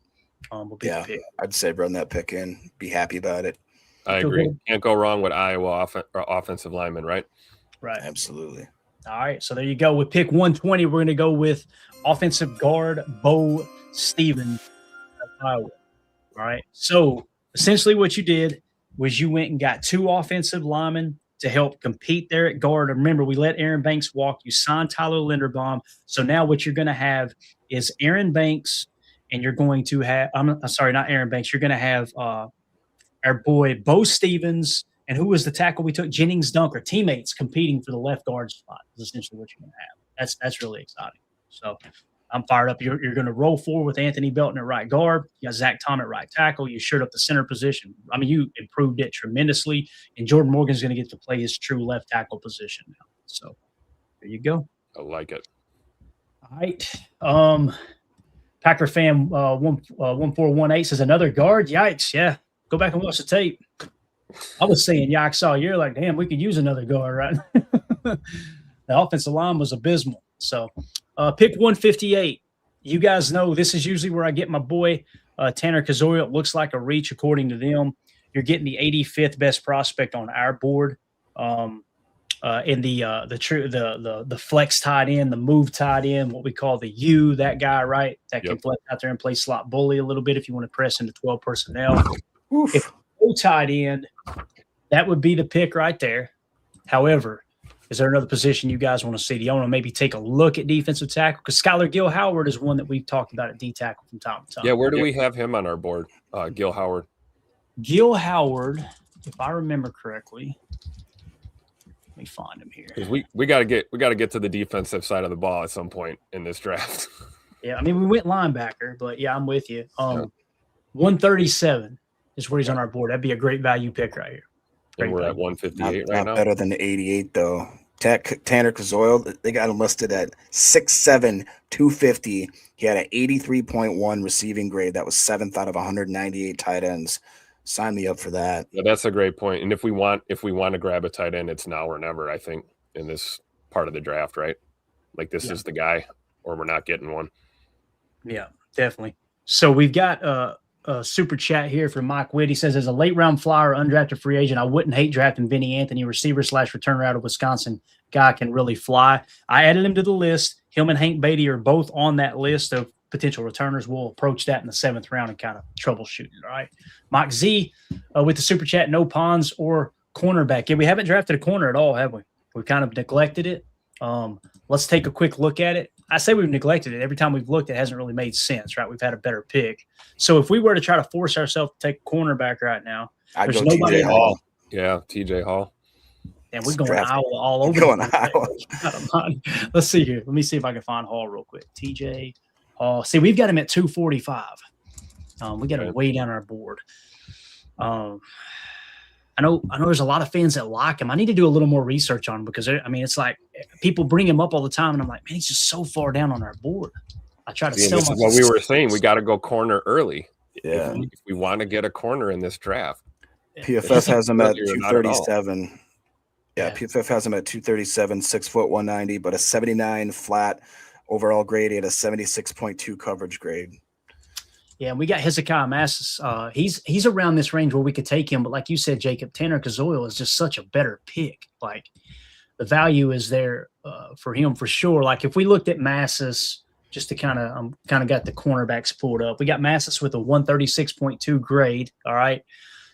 I'd say run that pick in. Be happy about it. I agree. Can't go wrong with Iowa offensive lineman, right? Right. Absolutely. All right. So there you go. With pick 120, we're going to go with offensive guard Bo Stevens of Iowa. All right. So essentially what you did was you went and got two offensive linemen to help compete there at guard. And remember, we let Aaron Banks walk. You signed Tyler Linderbaum. So now what you're going to have is Aaron Banks, and you're going to have – I'm sorry, not Aaron Banks. You're going to have our boy Bo Stevens, and who was the tackle we took? Jennings Dunker, teammates competing for the left guard spot is essentially what you're going to have. That's really exciting. So I'm fired up. You're going to roll forward with Anthony Belton at right guard. You got Zach Tom at right tackle. You shored up the center position. I mean, you improved it tremendously. And Jordan Morgan's going to get to play his true left tackle position now. So there you go. I like it. All right. Packer fan 1418 says another guard. Yikes. Yeah. Go back and watch the tape. I was saying yikes all year, like, damn, we could use another guard, right? The offensive line was abysmal. So pick 158. You guys know this is usually where I get my boy Tanner Kazoya. It looks like a reach according to them. You're getting the 85th best prospect on our board. In the flex tight end, the move tight end, what we call the U, that guy, right? That can flex out there and play slot bully a little bit if you want to press into 12 personnel. Oof. If no tight end, that would be the pick right there. However, is there another position you guys want to see? Do you want to maybe take a look at defensive tackle? Because Skylar Gill Howard is one that we've talked about at D tackle from time to time. Yeah, where do we have him on our board? Gil Howard. Gil Howard, if I remember correctly. Let me find him here. We got to get to the defensive side of the ball at some point in this draft. Yeah, I mean we went linebacker, but yeah, I'm with you. 137 is where he's on our board. That'd be a great value pick right here. And we're at 158 right now. Not better than the 88 though. Tanner Kazoya, they got him listed at 6'7", 250. He had an 83.1 receiving grade. That was 7th out of 198 tight ends. Sign me up for that. Yeah, that's a great point. And if we want to grab a tight end, it's now or never, I think, in this part of the draft, right? Like this is the guy, or we're not getting one. Yeah, definitely. So we've got a super chat here from Mike Witt. He says, as a late round flyer, undrafted free agent, I wouldn't hate drafting Vinny Anthony, receiver / returner out of Wisconsin. Guy can really fly. I added him to the list. Him and Hank Beatty are both on that list of potential returners. We'll approach that in the 7th round and kind of troubleshoot it. All right. Mike Z with the super chat, no Pons or cornerback. Yeah, we haven't drafted a corner at all, have we? We kind of neglected it. Let's take a quick look at it. I say we've neglected it. Every time we've looked, it hasn't really made sense, right? We've had a better pick. So if we were to try to force ourselves to take a cornerback right now, I'd there's go nobody TJ Hall. Yeah, TJ Hall. And we're going Iowa all over. Going Iowa. Let's see here. Let me see if I can find Hall real quick. TJ Hall. See, we've got him at 245. We got him way down our board. I know there's a lot of fans that like him. I need to do a little more research on him because it's like people bring him up all the time, and I'm like, man, he's just so far down on our board. I try to sell myself. What we were saying, we got to go corner early. Yeah, if we want to get a corner in this draft. PFF has him at 237. Yeah, PFF has him at 237, 6 foot 190, but a 79 flat overall grade. He had a 76.2 coverage grade. Yeah, and we got Hezekiah Massis. He's around this range where we could take him, but like you said, Jacob, Tanner Kazoya is just such a better pick. Like the value is there for him for sure. Like if we looked at Massis, just to kind of got the cornerbacks pulled up. We got Massis with a 136.2 grade. All right,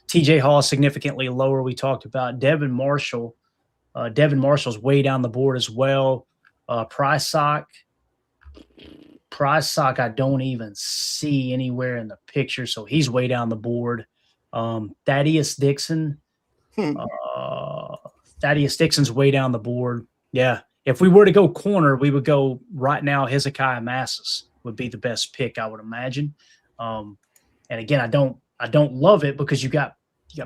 TJ Hall significantly lower. We talked about Devin Marshall. Devin Marshall's way down the board as well. Price Sock, I don't even see anywhere in the picture, so he's way down the board. Thaddeus Dixon's way down the board. Yeah, if we were to go corner, we would go right now. Hezekiah Massis would be the best pick, I would imagine. And again, I don't love it because you got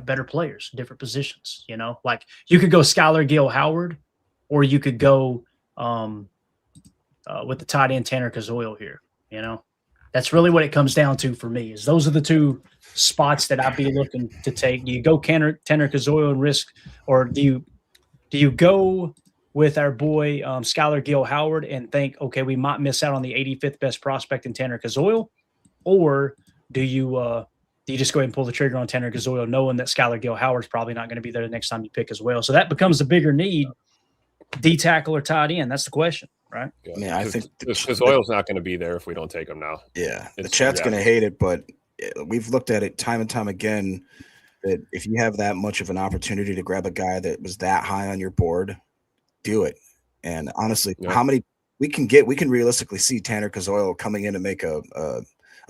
better players, different positions. You know, like you could go Skylar Gill Howard, or you could go with the tight end Tanner Kazoya here. You know, that's really what it comes down to for me. Is those are the two spots that I'd be looking to take. Do you go Tanner Kazoya and risk, or do you go with our boy Skylar Gill Howard and think, okay, we might miss out on the 85th best prospect in Tanner Kazoya, or do you just go ahead and pull the trigger on Tanner Kazoya, knowing that Skylar Gill Howard's probably not going to be there the next time you pick as well? So that becomes the bigger need, D tackle or tight end. That's the question, right? Yeah, I think Kazoya's not going to be there if we don't take him now. Yeah, the chat's going to hate it, but we've looked at it time and time again that if you have that much of an opportunity to grab a guy that was that high on your board, do it. And honestly, how many we can realistically see Tanner Kazoya coming in to make a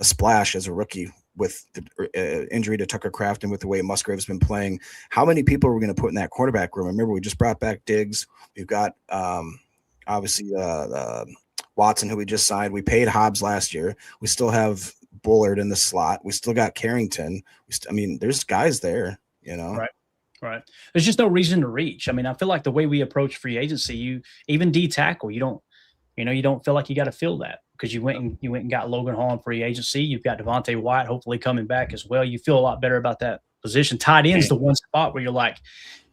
splash as a rookie with the injury to Tucker Kraft and with the way Musgrave's been playing. How many people are we going to put in that quarterback room? Remember, we just brought back Diggs. We've got obviously Watson, who we just signed. We paid Hobbs last year. We still have Bullard in the slot. We still got Carrington. I mean, there's guys there, you know. Right. Right. There's just no reason to reach. I mean, I feel like the way we approach free agency, you even D tackle, you don't feel like you got to fill that because you went and got Logan Hall in free agency. You've got Devontae White hopefully coming back as well. You feel a lot better about that position. Tight end's the one spot where you're like,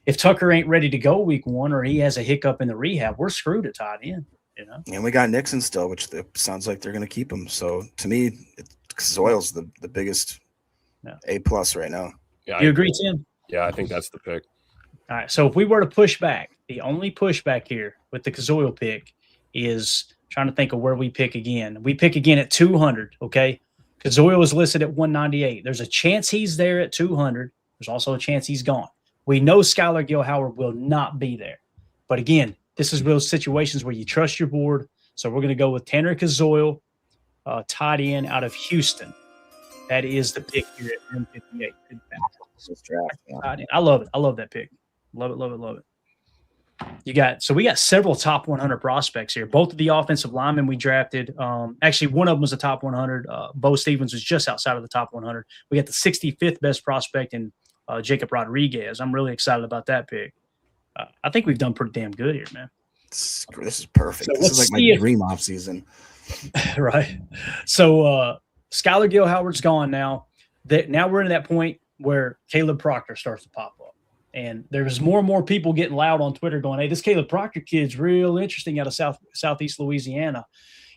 if Tucker ain't ready to go week 1 or he has a hiccup in the rehab, we're screwed at tight end. You know. And we got Nixon still, which sounds like they're going to keep him. So to me, Zoyle's the biggest A+ right now. Yeah, you agree, Tim? Yeah, I think that's the pick. All right. So if we were to push back, the only pushback here with the Kazoil pick is trying to think of where we pick again. We pick again at 200. Okay. Kazoil is listed at 198. There's a chance he's there at 200. There's also a chance he's gone. We know Skylar Gill-Howard will not be there. But again, this is real situations where you trust your board. So we're going to go with Tanner Kazoil, tight end out of Houston. That is the pick here at 158. I love it. I love that pick. Love it, love it, love it. We got several top 100 prospects here. Both of the offensive linemen we drafted. Actually, one of them was a top 100. Bo Stevens was just outside of the top 100. We got the 65th best prospect in Jacob Rodriguez. I'm really excited about that pick. I think we've done pretty damn good here, man. This is perfect. So this is like my dream off season. Right. So Skylar Gill-Howard's gone now. Now we're in that point where Caleb Proctor starts to pop up. And there's more and more people getting loud on Twitter going, hey, this Caleb Proctor kid's real interesting out of Southeast Louisiana.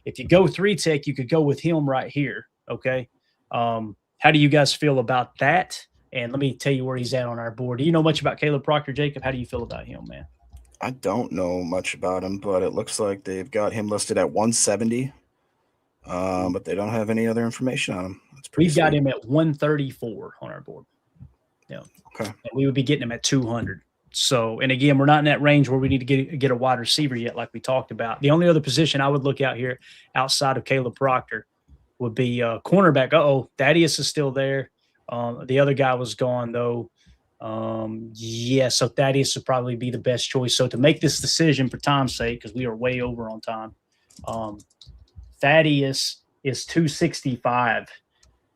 If you go 3-tech, you could go with him right here. Okay. How do you guys feel about that? And let me tell you where he's at on our board. Do you know much about Caleb Proctor, Jacob? How do you feel about him, man? I don't know much about him, but it looks like they've got him listed at 170. But they don't have any other information on him. We've got him at 134 on our board. Yeah. Okay. And we would be getting him at 200. So, and again, we're not in that range where we need to get a wide receiver yet, like we talked about. The only other position I would look out here outside of Caleb Proctor would be cornerback. Thaddeus is still there. The other guy was gone though. So Thaddeus would probably be the best choice. So to make this decision for time's sake, because we are way over on time, Thaddeus is 265,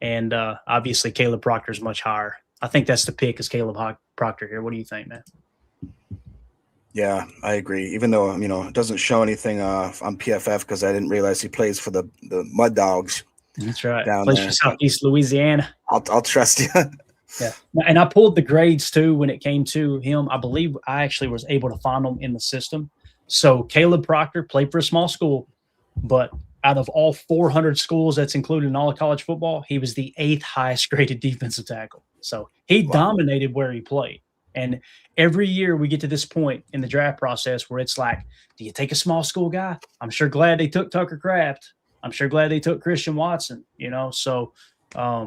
and obviously Caleb Proctor is much higher. I think that's the pick is Caleb Proctor here. What do you think, man? Yeah, I agree. Even though, it doesn't show anything on PFF because I didn't realize he plays for the Mud Dogs. That's right. Plays for Southeast Louisiana. I'll trust you. Yeah. And I pulled the grades too when it came to him. I believe I actually was able to find them in the system. So Caleb Proctor played for a small school, but out of all 400 schools that's included in all of college football, he was the 8th highest graded defensive tackle. So he dominated where he played. And every year we get to this point in the draft process where it's like, do you take a small school guy? I'm sure glad they took Tucker Kraft. I'm sure glad they took Christian Watson, So, I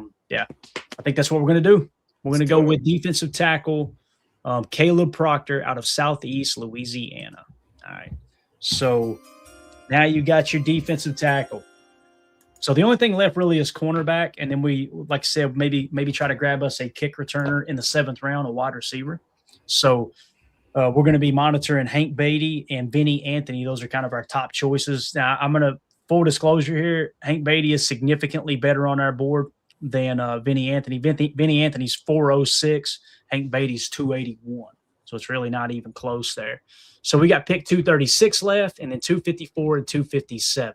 think that's what we're going to do. We're going to go with defensive tackle Caleb Proctor out of Southeast Louisiana. All right. So now you got your defensive tackle. So the only thing left really is cornerback. And then we, like I said, maybe try to grab us a kick returner in the 7th round, a wide receiver. So we're going to be monitoring Hank Beatty and Vinny Anthony. Those are kind of our top choices. Now I'm going to full disclosure here. Hank Beatty is significantly better on our board than Vinny Anthony. Vinny Anthony's 406. Hank Beatty's 281. So it's really not even close there. So we got pick 236 left and then 254 and 257.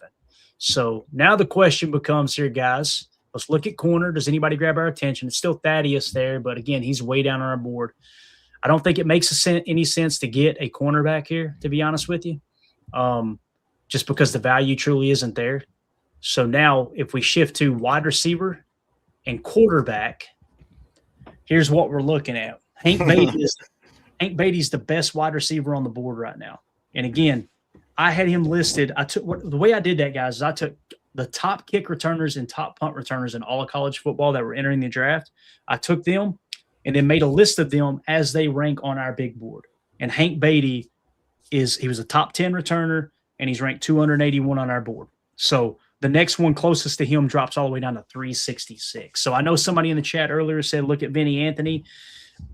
So now the question becomes here, guys. Let's look at corner. Does anybody grab our attention? It's still Thaddeus there, but again, he's way down on our board. I don't think it makes any sense to get a cornerback here, to be honest with you, just because the value truly isn't there. So now if we shift to wide receiver and quarterback, here's what we're looking at. Hank Beatty's the best wide receiver on the board right now. And again, I had him listed. The way I did that, guys, is I took the top kick returners and top punt returners in all of college football that were entering the draft. I took them and then made a list of them as they rank on our big board. And Hank Beatty he was a top 10 returner and he's ranked 281 on our board. So the next one closest to him drops all the way down to 366. So I know somebody in the chat earlier said, look at Vinny Anthony.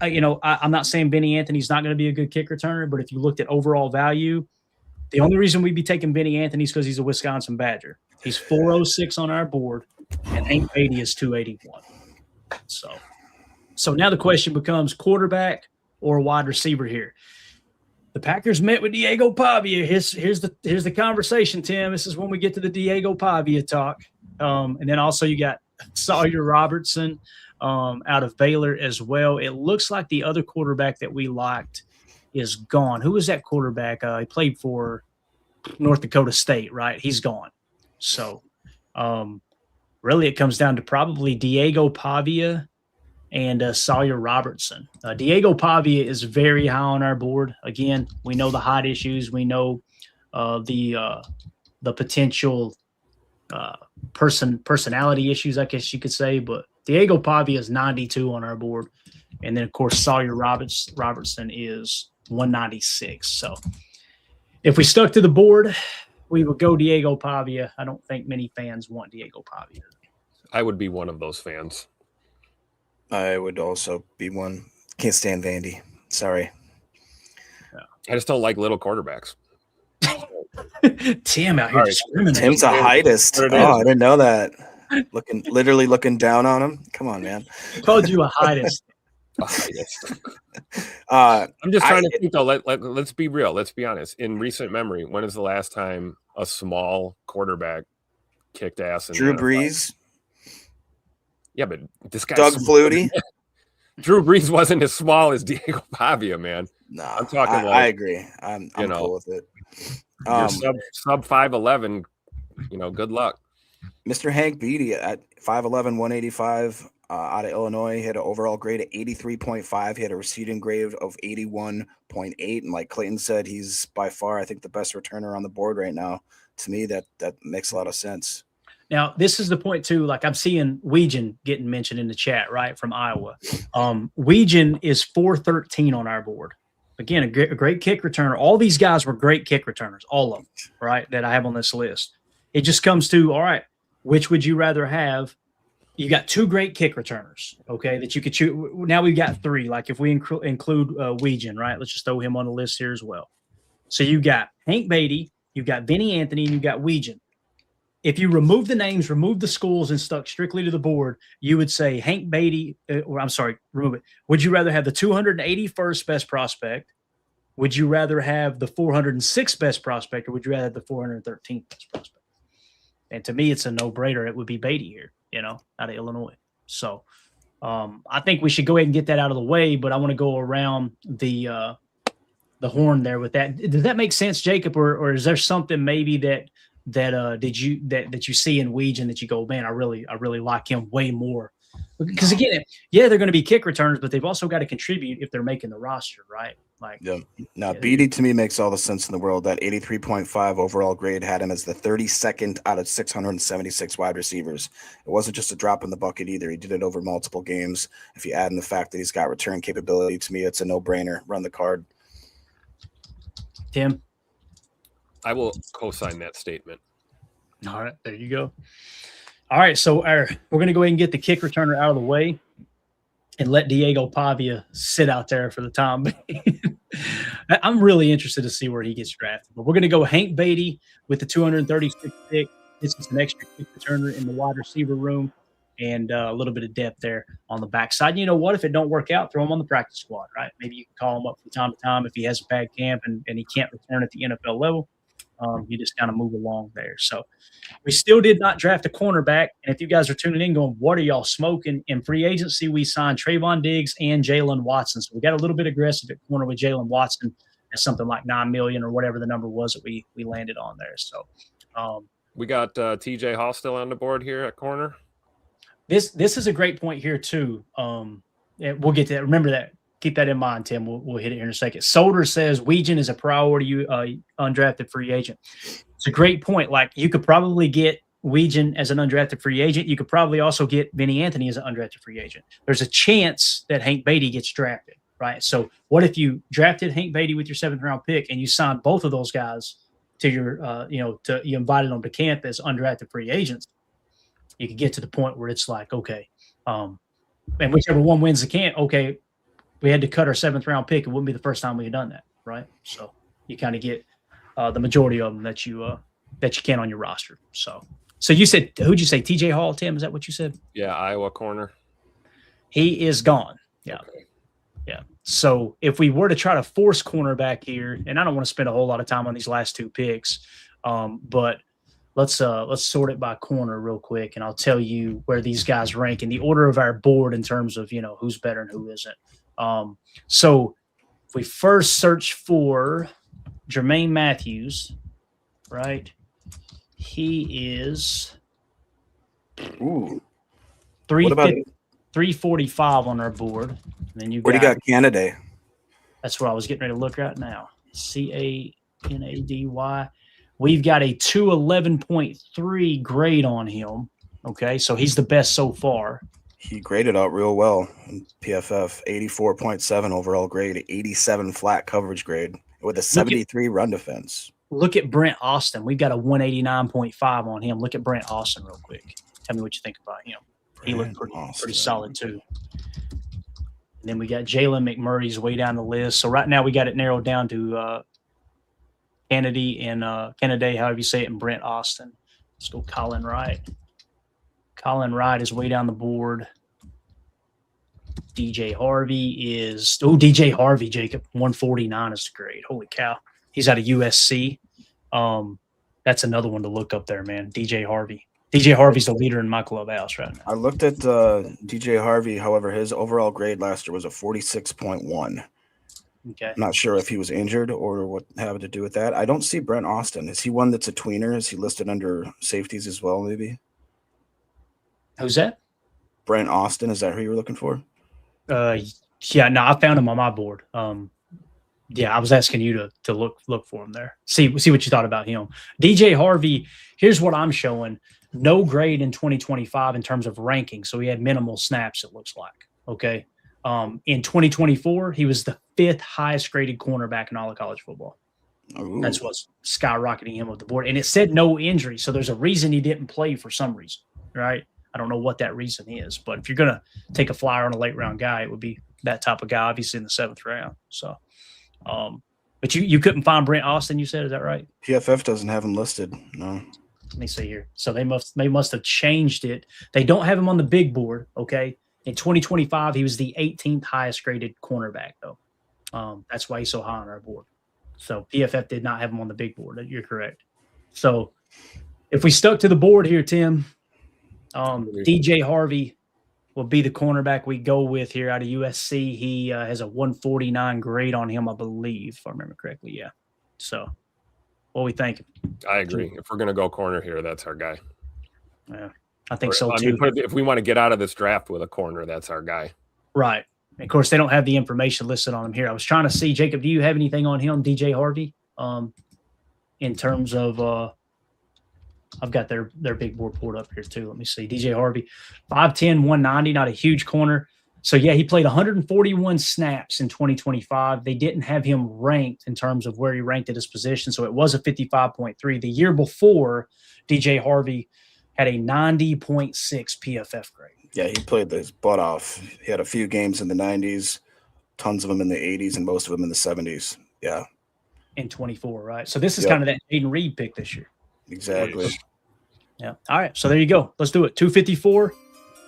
I'm not saying Vinny Anthony's not going to be a good kick returner, but if you looked at overall value, The only reason we'd be taking Vinny Anthony is because he's a Wisconsin Badger. He's 406 on our board, and Hank Beatty is 281. So now the question becomes quarterback or wide receiver here. The Packers met with Diego Pavia. Here's the conversation, Tim. This is when we get to the Diego Pavia talk. And then also you got Sawyer Robertson out of Baylor as well. It looks like the other quarterback that we liked is gone. Who was that quarterback? He played for North Dakota State, right? He's gone. So really it comes down to probably Diego Pavia and Sawyer Robertson. Diego Pavia is very high on our board. Again, we know the hot issues. We know the potential personality issues, I guess you could say. But Diego Pavia is 92 on our board. And then, of course, Sawyer Robertson is 196. So if we stuck to the board, we would go Diego Pavia. I don't think many fans want Diego Pavia. I would be one of those fans. I would also be one. Can't stand Vandy. Sorry. I just don't like little quarterbacks. Tim out here discriminating. Tim's a heightist. Oh, I didn't know that. Literally looking down on him. Come on, man. I called you a heightist. I'm just trying to think, though. Let's be real. Let's be honest. In recent memory, when is the last time a small quarterback kicked ass? Drew Brees. Yeah, but this guy, Doug Flutie. Drew Brees wasn't as small as Diego Pavia, man. No, I'm talking. I agree. I'm cool with it. Sub 5'11", good luck. Mr. Hank Beatty at 5'11", 185 out of Illinois. He had an overall grade of 83.5. He had a receiving grade of 81.8. And like Clayton said, he's by far, I think, the best returner on the board right now. To me, that makes a lot of sense. Now, this is the point, too. Like, I'm seeing Weegan getting mentioned in the chat, right, from Iowa. Weegan is 413 on our board. Again, a great kick returner. All these guys were great kick returners, all of them, right, that I have on this list. It just comes to, all right, which would you rather have? You got two great kick returners, okay, that you could choose. Now we've got three. Like, if we include Weegan, right, let's just throw him on the list here as well. So you got Hank Beatty, you've got Vinny Anthony, and you've got Weegan. If you remove the names, remove the schools, and stuck strictly to the board, you would say Hank Beatty, remove it. Would you rather have the 281st best prospect? Would you rather have the 406th best prospect, or would you rather have the 413th best prospect? And to me, it's a no-brainer. It would be Beatty here, out of Illinois. So I think we should go ahead and get that out of the way, but I want to go around the horn there with that. Does that make sense, Jacob, or is there something maybe that you see in Weegan that you go, man, I really like him way more? Because again, yeah, they're going to be kick returners, but they've also got to contribute if they're making the roster, right? Like, yeah. Now, Beatty to me makes all the sense in the world. That 83.5 overall grade had him as the 32nd out of 676 wide receivers. It wasn't just a drop in the bucket either. He did it over multiple games. If you add in the fact that he's got return capability, to me, it's a no-brainer. Run the card. Tim? I will co-sign that statement. All right, there you go. All right, so we're going to go ahead and get the kick returner out of the way and let Diego Pavia sit out there for the time being. I'm really interested to see where he gets drafted. But we're going to go Hank Beatty with the 236th pick. This is an extra kick returner in the wide receiver room and a little bit of depth there on the backside. You know what? If it don't work out, throw him on the practice squad, right? Maybe you can call him up from time to time if he has a bad camp and he can't return at the NFL level. You just kind of move along there. So we still did not draft a cornerback. And if you guys are tuning in going, what are y'all smoking? In free agency, we signed Trayvon Diggs and Jalen Watson. So we got a little bit aggressive at corner with Jalen Watson at something like $9 million or whatever the number was that we landed on there. So we got TJ Hall still on the board here at corner. This is a great point here too. We'll get to that. Remember that. Keep that in mind, Tim. We'll hit it here in a second. Solder says Weegan is a priority undrafted free agent. It's a great point. Like, you could probably get Weegan as an undrafted free agent. You could probably also get Vinny Anthony as an undrafted free agent. There's a chance that Hank Beatty gets drafted, right? So what if you drafted Hank Beatty with your 7th round pick and you signed both of those guys to your, you invited them to camp as undrafted free agents? You could get to the point where it's like, okay, and whichever one wins the camp, okay, we had to cut our 7th round pick. It wouldn't be the first time we had done that, right? So you kind of get the majority of them that you can on your roster. So you said, who'd you say? TJ Hall, Tim? Is that what you said? Yeah, Iowa corner. He is gone. Yeah. Okay. Yeah. So if we were to try to force cornerback here, and I don't want to spend a whole lot of time on these last two picks, but let's sort it by corner real quick, and I'll tell you where these guys rank in the order of our board in terms of, who's better and who isn't. So if we first search for Jermaine Matthews, right? He is Ooh. What about 345 on our board. And then where do you got Canada? That's what I was getting ready to look at now. Canady. We've got a 211.3 grade on him. Okay, so he's the best so far. He graded out real well in PFF, 84.7 overall grade, 87 flat coverage grade with a 73 run defense. Look at Brent Austin. We've got a 189.5 on him. Look at Brent Austin real quick. Tell me what you think about him. He looked pretty solid too. And then we got Jalen McMurray's way down the list. So right now we got it narrowed down to Kennedy and Kennedy, however you say it, and Brent Austin. Let's go Colin Wright. Colin Wright is way down the board. DJ Harvey, Jacob, 149 is the grade. Holy cow. He's out of USC. That's another one to look up there, man. DJ Harvey. DJ Harvey's the leader in my clubhouse right now. I looked at DJ Harvey. However, his overall grade last year was a 46.1. Okay. I'm not sure if he was injured or what had to do with that. I don't see Brent Austin. Is he one that's a tweener? Is he listed under safeties as well, maybe? Who's that? Brent Austin. Is that who you were looking for? Yeah, no, I found him on my board. Yeah, I was asking you to look for him there. See what you thought about him. DJ Harvey, here's what I'm showing. No grade in 2025 in terms of ranking. So he had minimal snaps, it looks like. Okay. In 2024, he was the 5th highest graded cornerback in all of college football. Ooh. That's what's skyrocketing him with the board. And it said no injury. So there's a reason he didn't play for some reason, right? I don't know what that reason is, but if you're going to take a flyer on a late round guy, it would be that type of guy, obviously in the 7th round. So, but you couldn't find Brent Austin, you said, is that right? PFF doesn't have him listed. No. Let me see here. So they must have changed it. They don't have him on the big board. Okay. In 2025, he was the 18th highest graded cornerback, though. That's why he's so high on our board. So PFF did not have him on the big board. You're correct. So if we stuck to the board here, Tim, DJ Harvey will be the cornerback we go with here out of USC. He has a 149 grade on him, I believe, if I remember correctly. Yeah. So what are we thinking? I agree. If we're going to go corner here, that's our guy. Yeah, I think so too. If we want to get out of this draft with a corner, that's our guy. Right. And of course, they don't have the information listed on him here. I was trying to see, Jacob, do you have anything on him, DJ Harvey, in terms of I've got their big board pulled up here too. Let me see. DJ Harvey, 5'10", 190, not a huge corner. So, yeah, he played 141 snaps in 2025. They didn't have him ranked in terms of where he ranked at his position, so it was a 55.3. The year before, DJ Harvey had a 90.6 PFF grade. Yeah, he played his butt off. He had a few games in the 90s, tons of them in the 80s, and most of them in the 70s. Yeah. In 24, right? So this is kind of that Jaden Reed pick this year. Exactly. Yeah. All right. So there you go. Let's do it. 254.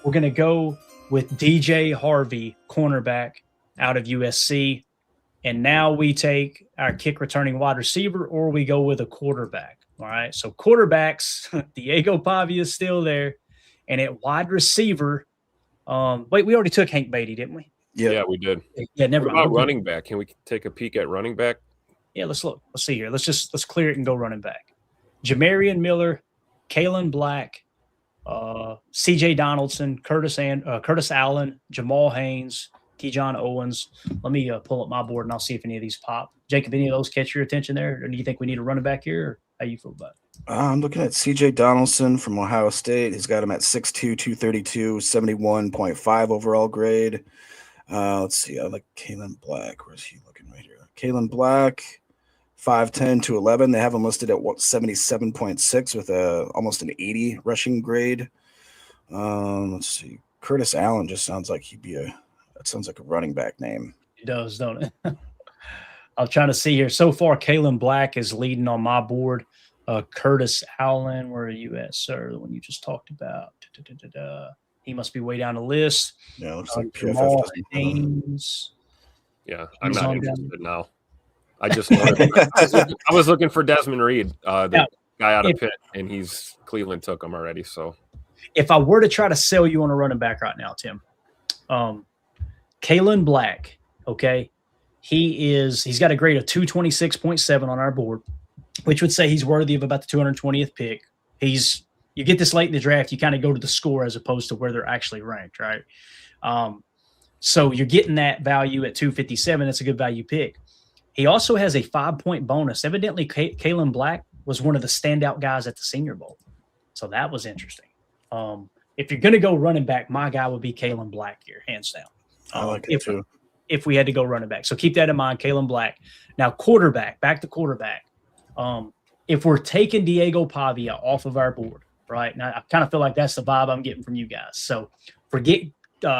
We're going to go with DJ Harvey, cornerback out of USC. And now we take our kick returning wide receiver, or we go with a quarterback. All right. So quarterbacks, Diego Pavia is still there. And at wide receiver, wait, we already took Hank Beatty, didn't we? Yeah, we did. Yeah, never mind. What about running back? Can we take a peek at running back? Yeah, let's look. Let's see here. Let's clear it and go running back. Jamarian Miller, Kalen Black, C.J. Donaldson, Curtis Allen, Jamal Haynes, Keyshawn Owens. Let me pull up my board and I'll see if any of these pop. Jacob, any of those catch your attention there? Or do you think we need a running back here? Or how you feel about it? I'm looking at C.J. Donaldson from Ohio State. He's got him at 6'2", 232, 71.5 overall grade. Let's see. I like Kalen Black. Where's he looking right here? Kalen Black, 5'10", 211. They have him listed at 77.6 with almost an 80 rushing grade. Let's see. Curtis Allen just sounds like that sounds like a running back name. It does, don't it? I'm trying to see here. So far, Kalen Black is leading on my board. Curtis Allen, where are you at, sir? The one you just talked about. He must be way down the list. Yeah, looks like Jamal PFF Haynes. Yeah, I'm He's not on interested now. I was looking for Desmond Reed, the guy out of Pitt, and Cleveland took him already. So if I were to try to sell you on a running back right now, Tim, Kalen Black, okay, he's got a grade of 226.7 on our board, which would say he's worthy of about the 220th pick. You get this late in the draft, you kind of go to the score as opposed to where they're actually ranked, right? So you're getting that value at 257. That's a good value pick. He also has a 5-point bonus. Evidently, Kalen Black was one of the standout guys at the Senior Bowl. So that was interesting. If you're going to go running back, my guy would be Kalen Black here, hands down. I like it too. If we had to go running back. So keep that in mind, Kalen Black. Now, back to quarterback. If we're taking Diego Pavia off of our board, right? Now, I kind of feel like that's the vibe I'm getting from you guys. So forget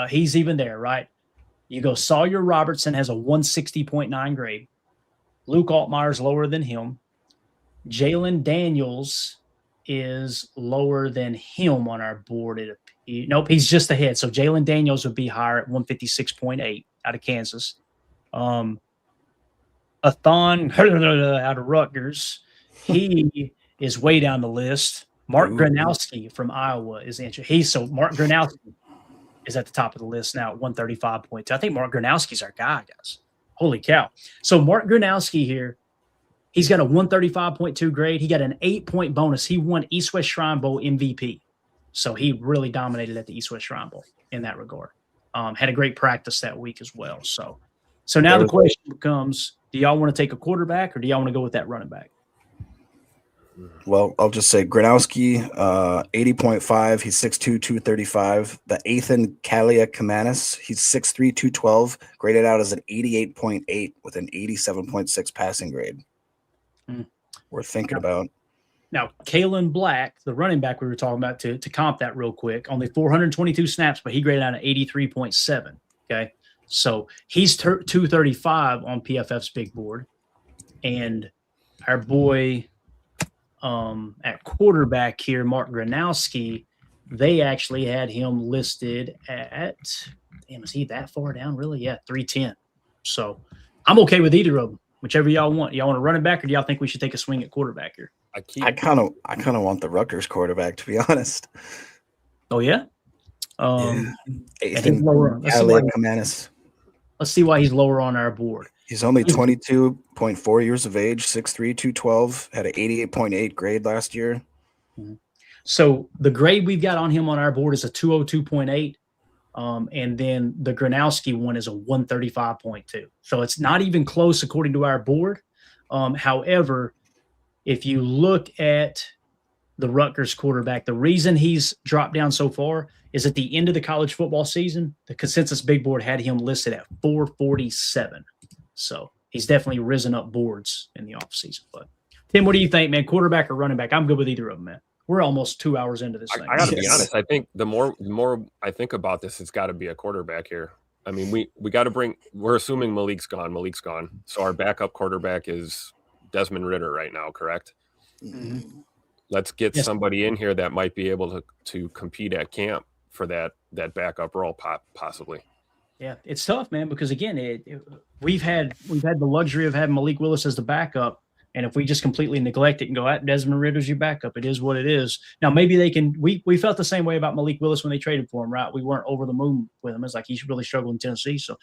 he's even there, right? You go Sawyer Robertson has a 160.9 grade. Luke Altmaier's lower than him. Jalen Daniels is lower than him on our board. Nope, he's just ahead. So Jalen Daniels would be higher at 156.8 out of Kansas. Athon out of Rutgers, he is way down the list. Mark Gronowski from Iowa is interesting. Mark Gronowski is at the top of the list now at 135.2. I think Mark Gronowski's our guy, guys. Holy cow. So Mark Gronowski here, he's got a 135.2 grade. He got an 8-point bonus. He won East West Shrine Bowl MVP. So he really dominated at the East West Shrine Bowl in that regard. Had a great practice that week as well. So now the question becomes, do y'all want to take a quarterback or do y'all want to go with that running back? Well, I'll just say Gronowski, 80.5. He's 6'2", 235. The Ethan Kalia Kamanis, he's 6'3", 212, graded out as an 88.8 with an 87.6 passing grade. Worth thinking about. Now, Kalen Black, the running back we were talking about, to comp that real quick, only 422 snaps, but he graded out an 83.7. Okay, so he's 235 on PFF's big board, and our boy at quarterback here, Mark Gronowski, they actually had him listed at, is he that far down? Really? Yeah, 310. So I'm okay with either of them, whichever y'all want. Y'all want to run it back, or do y'all think we should take a swing at quarterback here? I kind of want the Rutgers quarterback, to be honest. Oh yeah. Ethan Kamanis. Let's see why he's lower on our board. He's only 22.4 years of age, 6'3", 212, had an 88.8 grade last year. So the grade we've got on him on our board is a 202.8. And then the Gronowski one is a 135.2. So it's not even close according to our board. However, if you look at the Rutgers quarterback, the reason he's dropped down so far is at the end of the college football season, the consensus big board had him listed at 447. So he's definitely risen up boards in the offseason. But Tim, what do you think, man? Quarterback or running back? I'm good with either of them, man. We're almost 2 hours into this thing. I got to be honest. I think the more I think about this, it's got to be a quarterback here. I mean, we got to bring. We're assuming Malik's gone. So our backup quarterback is Desmond Ridder right now, correct? Mm-hmm. Let's get somebody in here that might be able to compete at camp for that backup role, possibly. Yeah, it's tough, man, because again, we've had the luxury of having Malik Willis as the backup, and if we just completely neglect it and go, Desmond Ridder's your backup, it is what it is. Now, maybe they can. We felt the same way about Malik Willis when they traded for him, right? We weren't over the moon with him. It's like he's really struggled in Tennessee. So,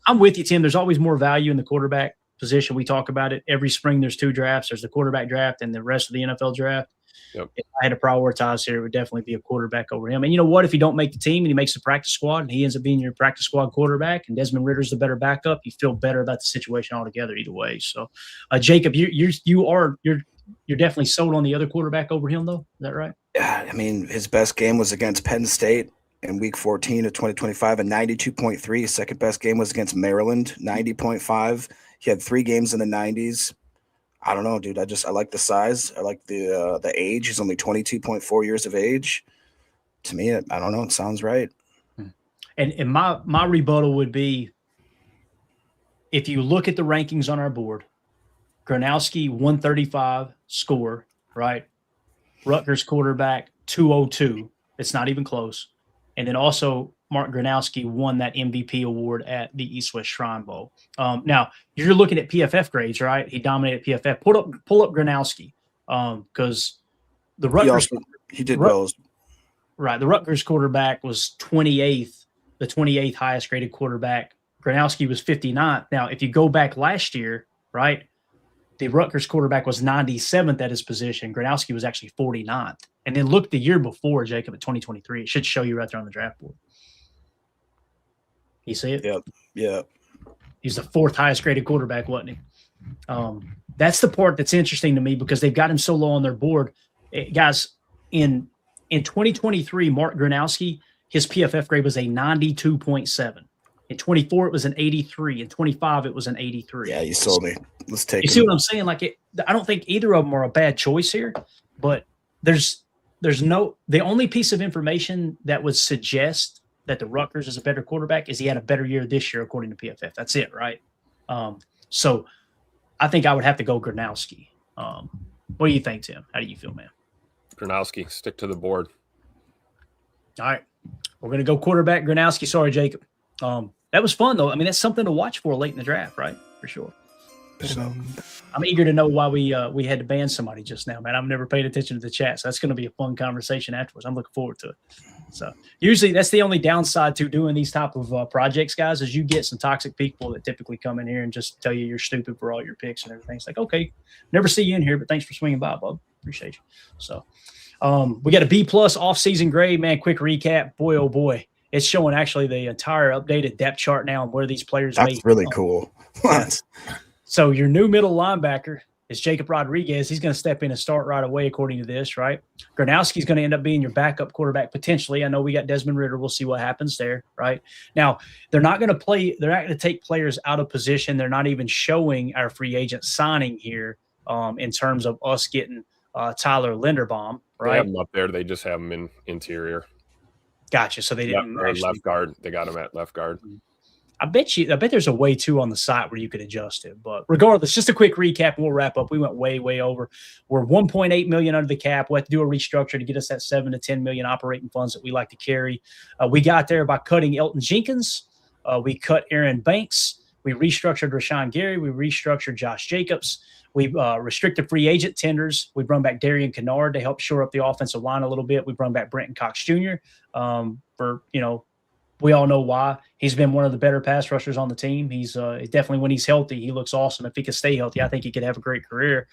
I'm with you, Tim. There's always more value in the quarterback position. We talk about it every spring. There's 2 drafts. There's the quarterback draft and the rest of the NFL draft. Yep. If I had to prioritize here, it would definitely be a quarterback over him. And you know what? If you don't make the team and he makes the practice squad and he ends up being your practice squad quarterback and Desmond Ridder's the better backup, you feel better about the situation altogether either way. So, Jacob, you're definitely sold on the other quarterback over him, though. Is that right? Yeah, I mean, his best game was against Penn State in Week 14 of 2025 at 92.3. His second best game was against Maryland, 90.5. He had 3 games in the 90s. I don't know, dude. I like the size. I like the age. He's only 22.4 years of age. To me, I don't know. It sounds right. And my rebuttal would be, if you look at the rankings on our board, Gronowski 135 score, right? Rutgers quarterback 202. It's not even close. And then also Mark Gronowski won that MVP award at the East West Shrine Bowl. Now you're looking at PFF grades, right? He dominated PFF. Pull up Gronowski because the Rutgers he did well. Right, the Rutgers quarterback was 28th, the 28th highest graded quarterback. Gronowski was 59th. Now, if you go back last year, right, the Rutgers quarterback was 97th at his position. Gronowski was actually 49th. And then look the year before, Jacob, at 2023. It should show you right there on the draft board. You see it? Yep. Yeah. He's the 4th highest graded quarterback, wasn't he? That's the part that's interesting to me because they've got him so low on their board. Guys, in 2023, Mark Gronowski, his PFF grade was a 92.7. In 24, it was an 83. In 25, it was an 83. Yeah, you sold me. Let's take it. You see what I'm saying? Like, I don't think either of them are a bad choice here, but there's the only piece of information that would suggest that the Rutgers is a better quarterback is he had a better year this year, according to PFF. That's it, right? So I think I would have to go Gronowski. What do you think, Tim? How do you feel, man? Gronowski, stick to the board. All right. We're going to go quarterback Gronowski. Sorry, Jacob. That was fun, though. I mean, that's something to watch for late in the draft, right? For sure. So I'm eager to know why we had to ban somebody just now, man. I've never paid attention to the chat, so that's going to be a fun conversation afterwards. I'm looking forward to it. So usually that's the only downside to doing these type of projects, guys, is you get some toxic people that typically come in here and just tell you you're stupid for all your picks and everything. It's like, okay, never see you in here, but thanks for swinging by, bub. Appreciate you. So we got a B+ off-season grade, man. Quick recap. Boy, oh boy. It's showing actually the entire updated depth chart now and where these players That's may really cool. So your new middle linebacker is Jacob Rodriguez. He's going to step in and start right away, according to this, right? Gronowski's going to end up being your backup quarterback potentially. I know we got Desmond Ridder. We'll see what happens there, right? Now, they're not going to take players out of position. They're not even showing our free agent signing here in terms of us getting Tyler Linderbaum, right? They have him up there. They just have him in interior. Gotcha. So they didn't left guard. They got him at left guard. I bet there's a way too on the site where you could adjust it. But regardless, just a quick recap and we'll wrap up. We went way, way over. We're 1.8 million under the cap. We have to do a restructure to get us that 7 to 10 million operating funds that we like to carry. We got there by cutting Elgton Jenkins. We cut Aaron Banks. We restructured Rashawn Gary. We restructured Josh Jacobs. We restricted free agent tenders. We brought back Darian Kennard to help shore up the offensive line a little bit. We brought back Brenton Cox Jr. We all know why. He's been one of the better pass rushers on the team. He's definitely, when he's healthy, he looks awesome. If he could stay healthy, I think he could have a great career.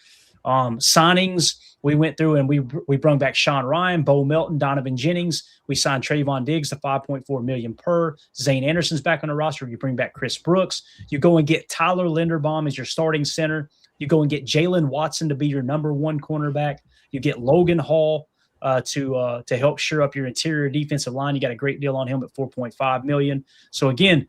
Signings, we went through and we brought back Sean Ryan, Bo Melton, Donovan Jennings. We signed Trayvon Diggs to $5.4 million per. Zane Anderson's back on the roster. You bring back Chris Brooks. You go and get Tyler Linderbaum as your starting center. You go and get Jalen Watson to be your number 1 cornerback. You get Logan Hall to help shore up your interior defensive line. You got a great deal on him at $4.5 million. So again,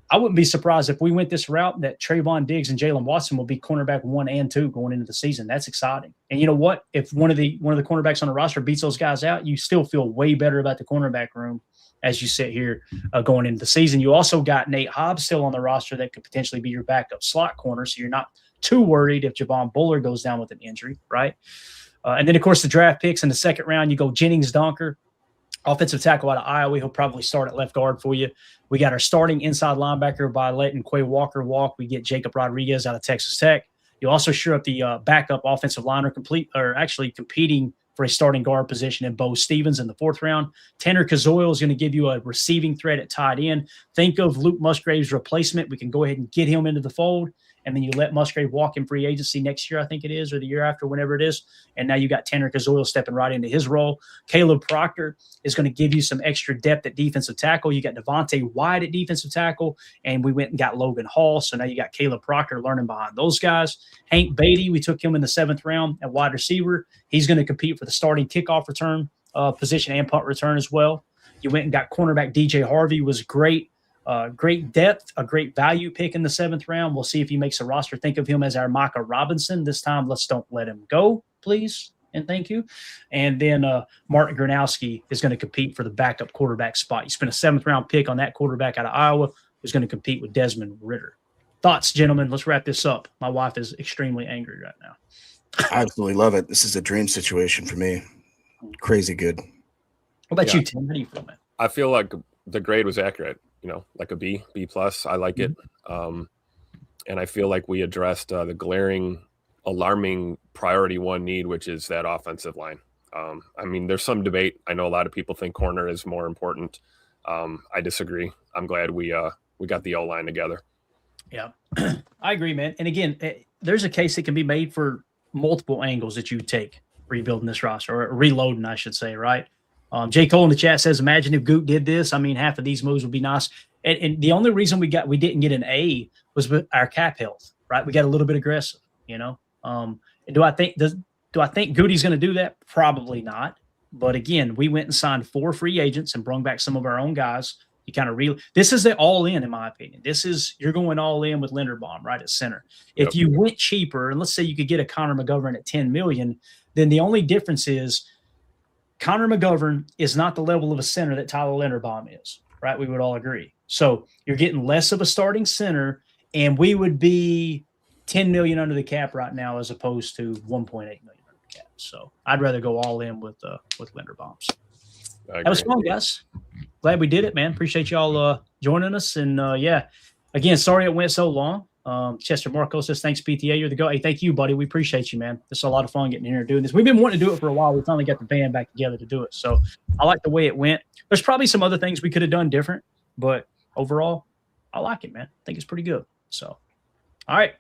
I wouldn't be surprised if we went this route that Trayvon Diggs and Jalen Watson will be cornerback 1 and 2 going into the season. That's exciting. And you know what? If one of the cornerbacks on the roster beats those guys out, you still feel way better about the cornerback room as you sit here going into the season. You also got Nate Hobbs still on the roster that could potentially be your backup slot corner, so you're not too worried if Javon Buller goes down with an injury, right? And then, of course, the draft picks in the second round, you go Jennings Donker, offensive tackle out of Iowa. He'll probably start at left guard for you. We got our starting inside linebacker by letting Quay Walker walk. We get Jacob Rodriguez out of Texas Tech. You also shore up the backup offensive liner competing for a starting guard position in Bo Stevens in the 4th round. Tanner Kazoil is going to give you a receiving threat at tight end. Think of Luke Musgrave's replacement. We can go ahead and get him into the fold. And then you let Musgrave walk in free agency next year, I think it is, or the year after, whenever it is. And now you got Tanner Kazoil stepping right into his role. Caleb Proctor is going to give you some extra depth at defensive tackle. You got Devontae White at defensive tackle, and we went and got Logan Hall. So now you got Caleb Proctor learning behind those guys. Hank Beatty, we took him in the 7th round at wide receiver. He's going to compete for the starting kickoff return position and punt return as well. You went and got cornerback DJ Harvey, was great. Great depth, a great value pick in the 7th round. We'll see if he makes a roster. Think of him as our Micah Robinson. This time, let's don't let him go, please, and thank you. And then Martin Gronowski is going to compete for the backup quarterback spot. You spent a 7th round pick on that quarterback out of Iowa who's going to compete with Desmond Ridder. Thoughts, gentlemen? Let's wrap this up. My wife is extremely angry right now. I absolutely love it. This is a dream situation for me. Crazy good. What about you, Tim? How do you feel, man? I feel like the grade was accurate, like a B+. I like it. And I feel like we addressed the glaring, alarming priority one need, which is that offensive line. I mean, there's some debate. I know a lot of people think corner is more important. I disagree. I'm glad we got the O-line together. Yeah, I agree, man. And again, there's a case that can be made for multiple angles that you take rebuilding this roster, or reloading, I should say, right? J. Cole in the chat says, imagine if Goot did this. I mean, half of these moves would be nice. And the only reason we didn't get an A was with our cap health, right? We got a little bit aggressive, And do I think Goody's going to do that? Probably not. But again, we went and signed 4 free agents and brought back some of our own guys. You kind of this is the all in my opinion. You're going all in with Linderbaum, right, at center. Yep. If you went cheaper, and let's say you could get a Connor McGovern at $10 million, then the only difference is Connor McGovern is not the level of a center that Tyler Linderbaum is, right? We would all agree. So you're getting less of a starting center, and we would be $10 million under the cap right now as opposed to $1.8 million under the cap. So I'd rather go all in with Linderbaum's. That was fun, guys. Glad we did it, man. Appreciate y'all joining us. And again, sorry it went so long. Chester Marco says, thanks, PTA. You're the go. Hey, thank you, buddy. We appreciate you, man. It's a lot of fun getting in here and doing this. We've been wanting to do it for a while. We finally got the band back together to do it. So I like the way it went. There's probably some other things we could have done different, but overall, I like it, man. I think it's pretty good. So, all right.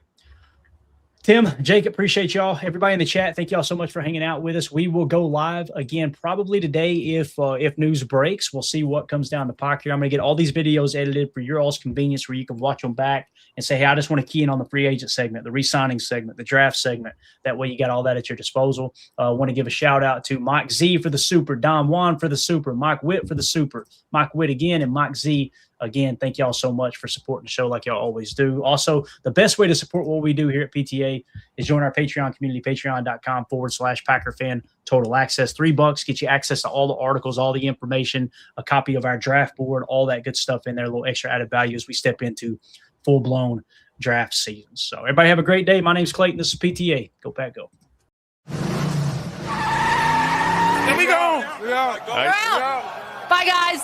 Tim, Jake, appreciate y'all. Everybody in the chat, thank y'all so much for hanging out with us. We will go live again probably today if news breaks. We'll see what comes down the pike here. I'm going to get all these videos edited for your all's convenience where you can watch them back and say, hey, I just want to key in on the free agent segment, the re-signing segment, the draft segment. That way you got all that at your disposal. I want to give a shout out to Mike Z for the super, Don Juan for the super, Mike Witt for the super, Mike Witt again, and Mike Z. Again, thank y'all so much for supporting the show like y'all always do. Also, the best way to support what we do here at PTA is join our Patreon community, patreon.com/PackerFan Total Access. $3 get you access to all the articles, all the information, a copy of our draft board, all that good stuff in there, a little extra added value as we step into full-blown draft season. So everybody have a great day. My name's Clayton. This is PTA. Go Pack, go. Here we go. We're out. Bye, guys.